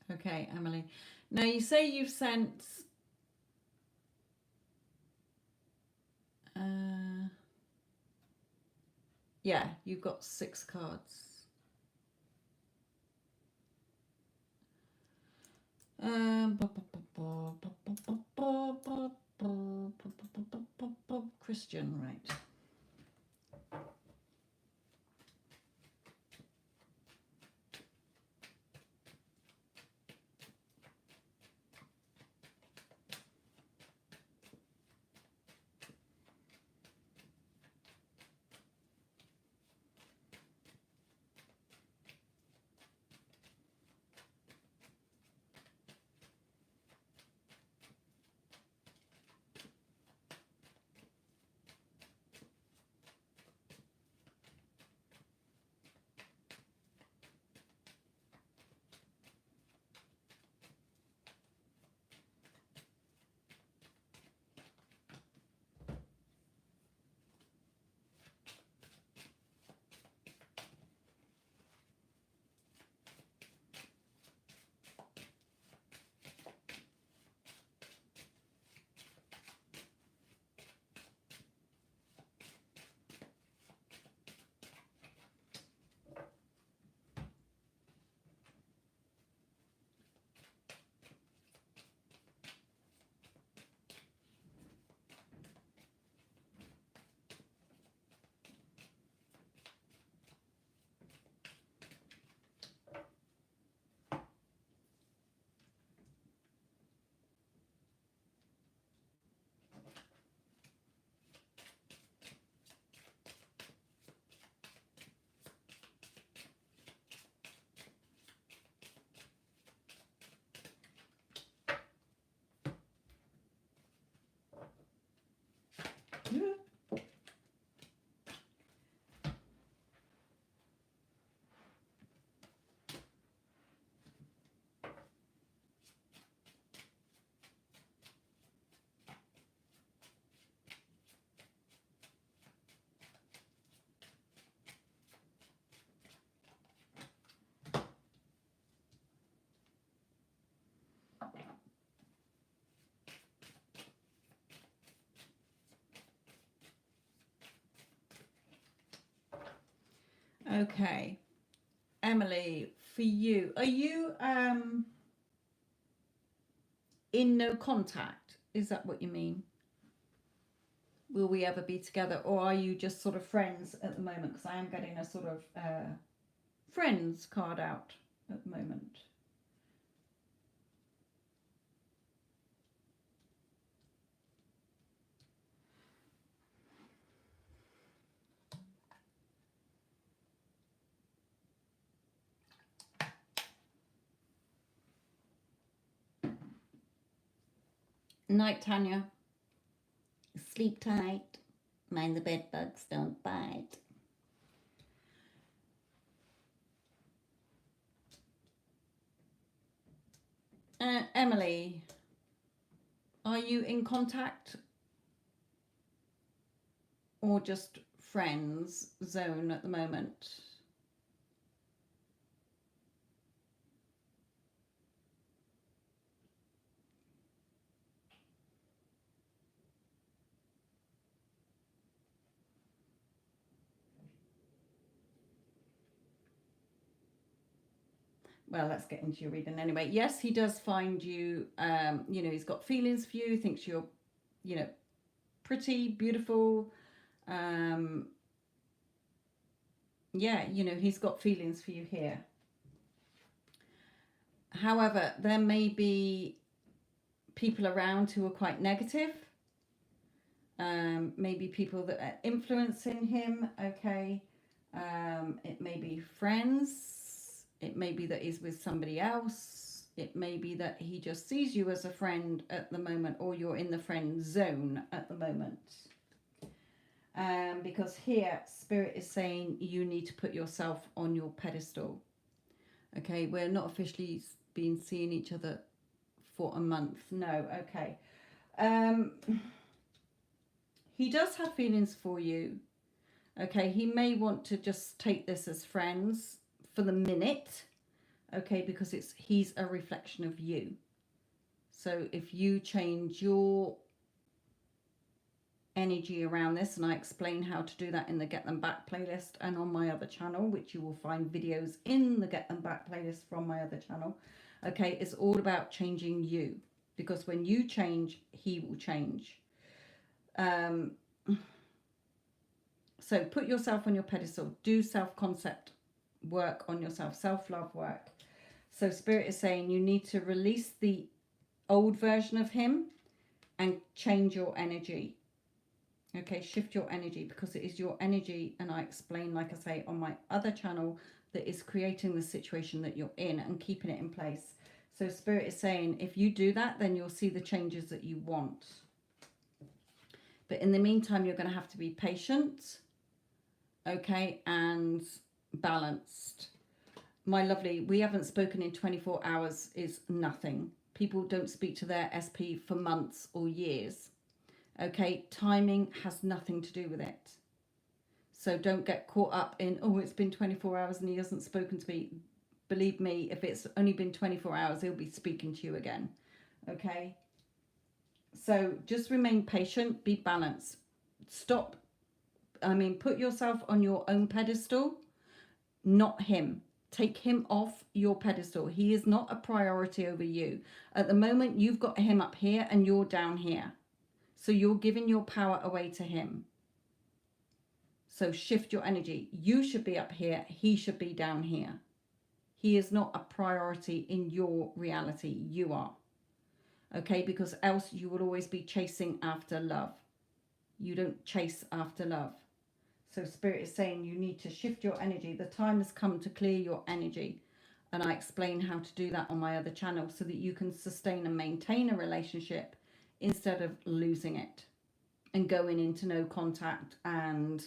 Okay, Emily. Now you say you've sent yeah, you've got 6 cards. Christian, right. Okay. Emily, for you, are you in no contact? Is that what you mean? Will we ever be together, or are you just sort of friends at the moment? Because I am getting a sort of friends card out at the moment. Night, Tanya. Sleep tight. Mind the bed bugs don't bite. Emily, are you in contact or just friends zone at the moment? Well, let's get into your reading anyway. Yes, he does find you, you know, he's got feelings for you, thinks you're, you know, pretty, beautiful. Yeah, you know, he's got feelings for you here. However, there may be people around who are quite negative. Maybe people that are influencing him. Okay. It may be friends. It may be that he's with somebody else. It may be that he just sees you as a friend at the moment, or you're in the friend zone at the moment. Because here, Spirit is saying you need to put yourself on your pedestal. Okay, we're not officially been seeing each other for a month. No, okay. He does have feelings for you. Okay, he may want to just take this as friends for the minute. Okay, because he's a reflection of you. So if you change your energy around this, and I explain how to do that in the Get Them Back playlist and on my other channel, which you will find videos in the Get Them Back playlist from my other channel. Okay, it's all about changing you, because when you change, he will change. So put yourself on your pedestal, do self-concept work on yourself, self-love work. So Spirit is saying you need to release the old version of him and change your energy. Okay, shift your energy, because it is your energy, and I explain, like I say, on my other channel, that is creating the situation that you're in and keeping it in place. So Spirit is saying if you do that, then you'll see the changes that you want. But in the meantime, you're going to have to be patient, okay, and balanced. My lovely, we haven't spoken in 24 hours is nothing. People don't speak to their SP for months or years. Okay, timing has nothing to do with it. So don't get caught up in, oh, it's been 24 hours and he hasn't spoken to me. Believe me, if it's only been 24 hours, he'll be speaking to you again. Okay? So just remain patient, be balanced. Put yourself on your own pedestal, not him. Take him off your pedestal. He is not a priority over you. At the moment, you've got him up here and you're down here. So you're giving your power away to him. So shift your energy. You should be up here. He should be down here. He is not a priority in your reality. You are. Okay, because else you will always be chasing after love. You don't chase after love. So Spirit is saying you need to shift your energy. The time has come to clear your energy. And I explain how to do that on my other channel so that you can sustain and maintain a relationship instead of losing it and going into no contact and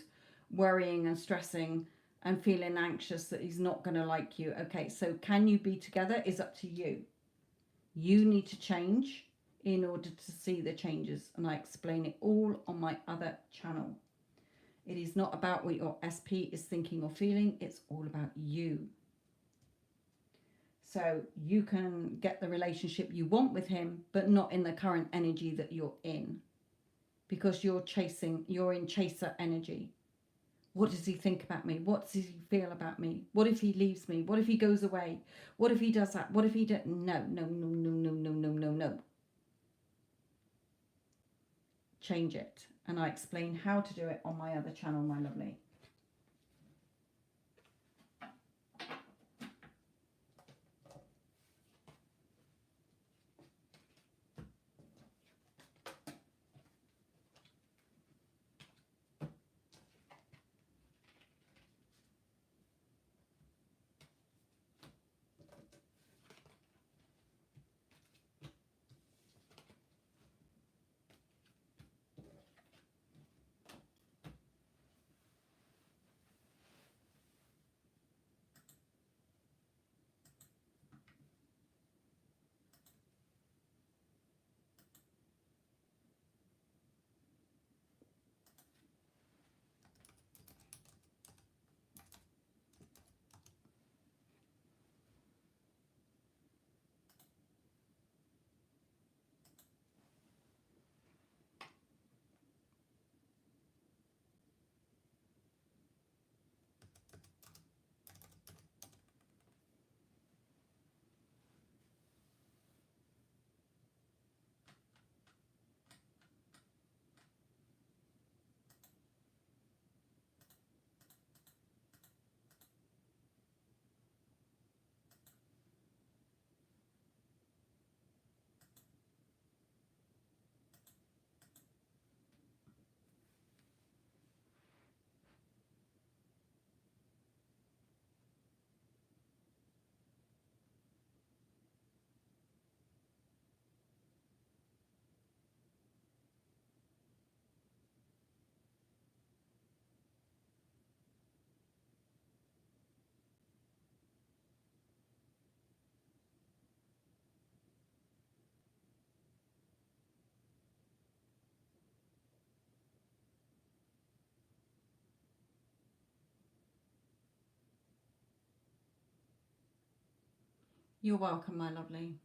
worrying and stressing and feeling anxious that he's not going to like you. Okay, so can you be together is up to you. You need to change in order to see the changes, and I explain it all on my other channel. It is not about what your SP is thinking or feeling, it's all about you. So you can get the relationship you want with him, but not in the current energy that you're in, because you're in chaser energy. What does he think about me? What does he feel about me? What if he leaves me? What if he goes away? What if he does that? What if he does? No, no, no, no, no, no, no, no, no. Change it. And I explain how to do it on my other channel, my lovely. You're welcome, my lovely.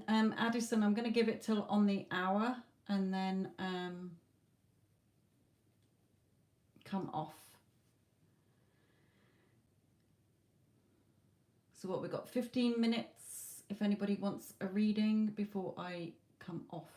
I'm Addison. I'm going to give it till on the hour and then come off. So what, we've got 15 minutes if anybody wants a reading before I come off.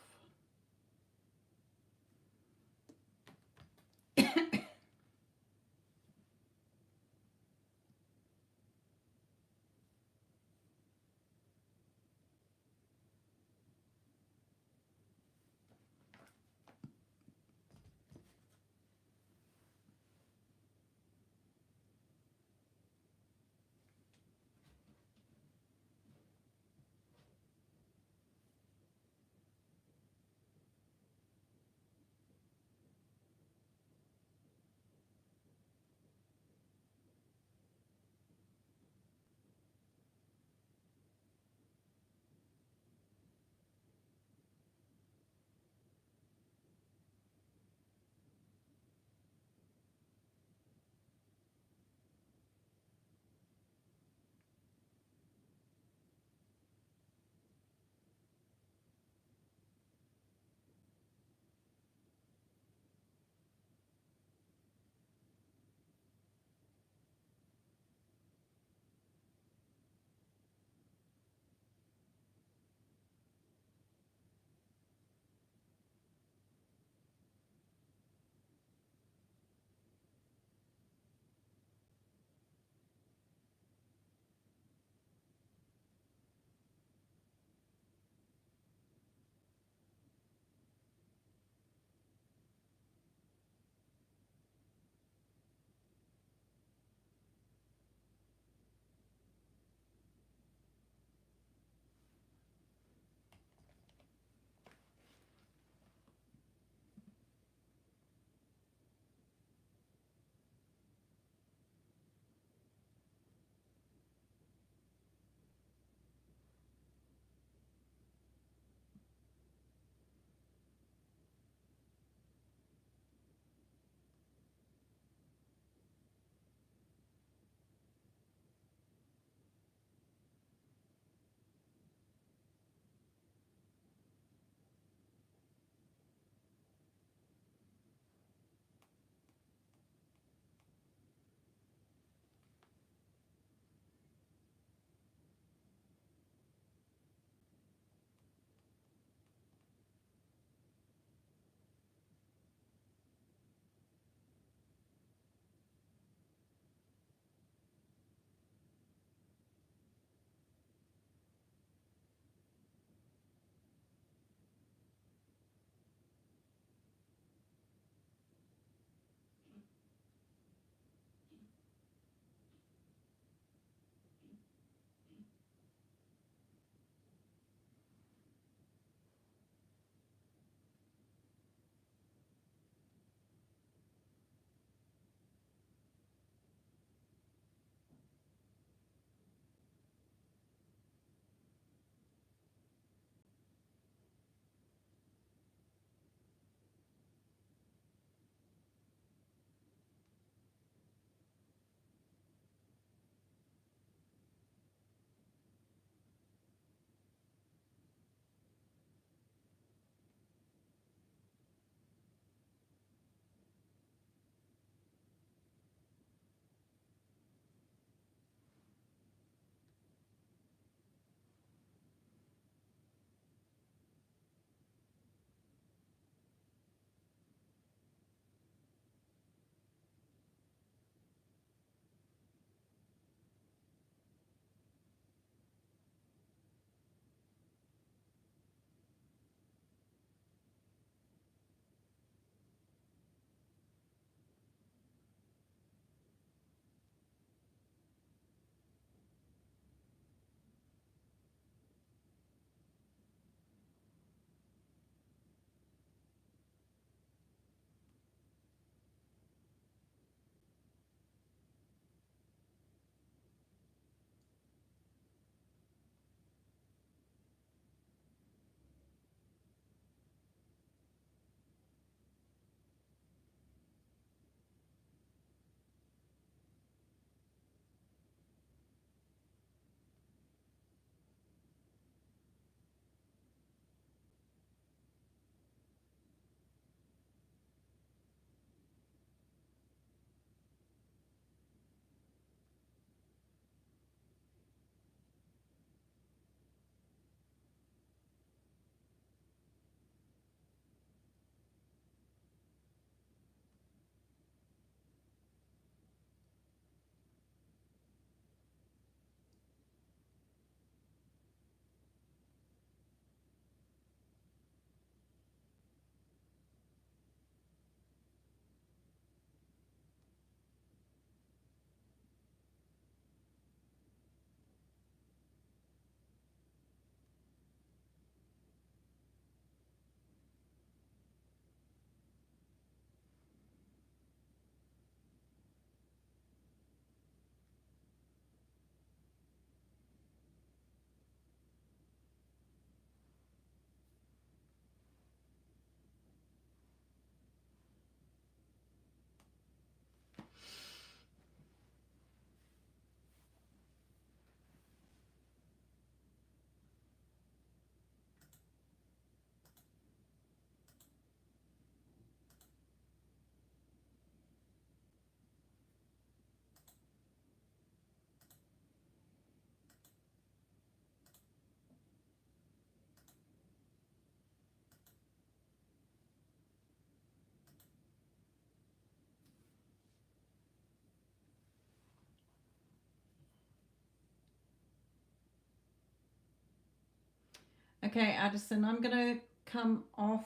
Okay, Addison, I'm going to come off.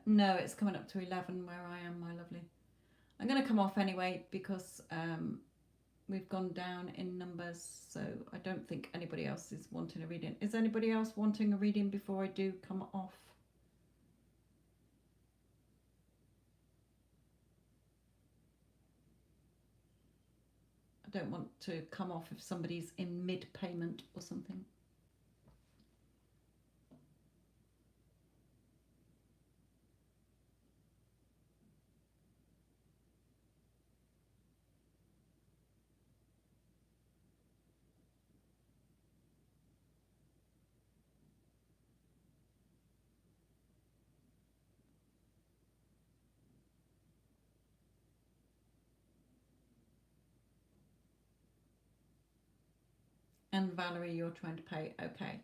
No, it's coming up to 11 where I am, my lovely. I'm going to come off anyway because we've gone down in numbers, so I don't think anybody else is wanting a reading. Is anybody else wanting a reading before I do come off? I don't want to come off if somebody's in mid-payment or something. And Valerie, you're trying to pay. Okay.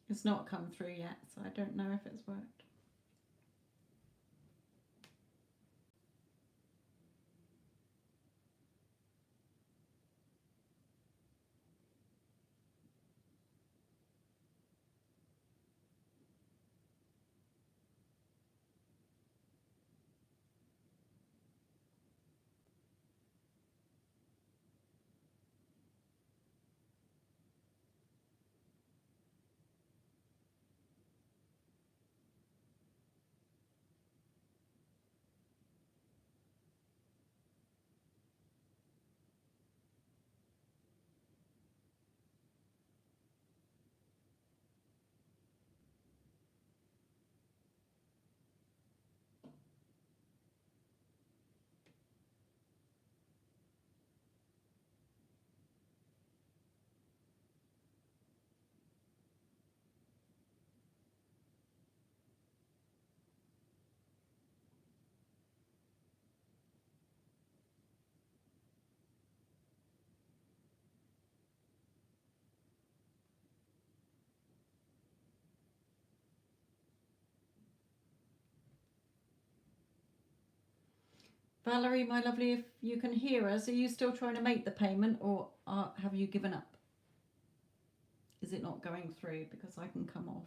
It's not come through yet, so I don't know if it's worked. Valerie, my lovely, if you can hear us, are you still trying to make the payment, or have you given up? Is it not going through? Because I can come off.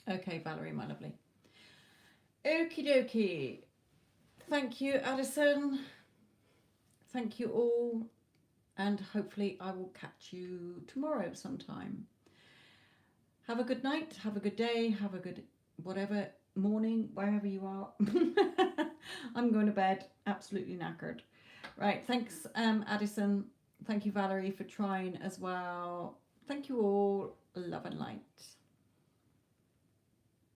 Okay, Valerie, my lovely. Okie dokie. Thank you, Addison. Thank you all. And hopefully I will catch you tomorrow sometime. Have a good night. Have a good day. Have a good whatever morning, wherever you are. I'm going to bed. Absolutely knackered. Right. Thanks, Addison. Thank you, Valerie, for trying as well. Thank you all. Love and light.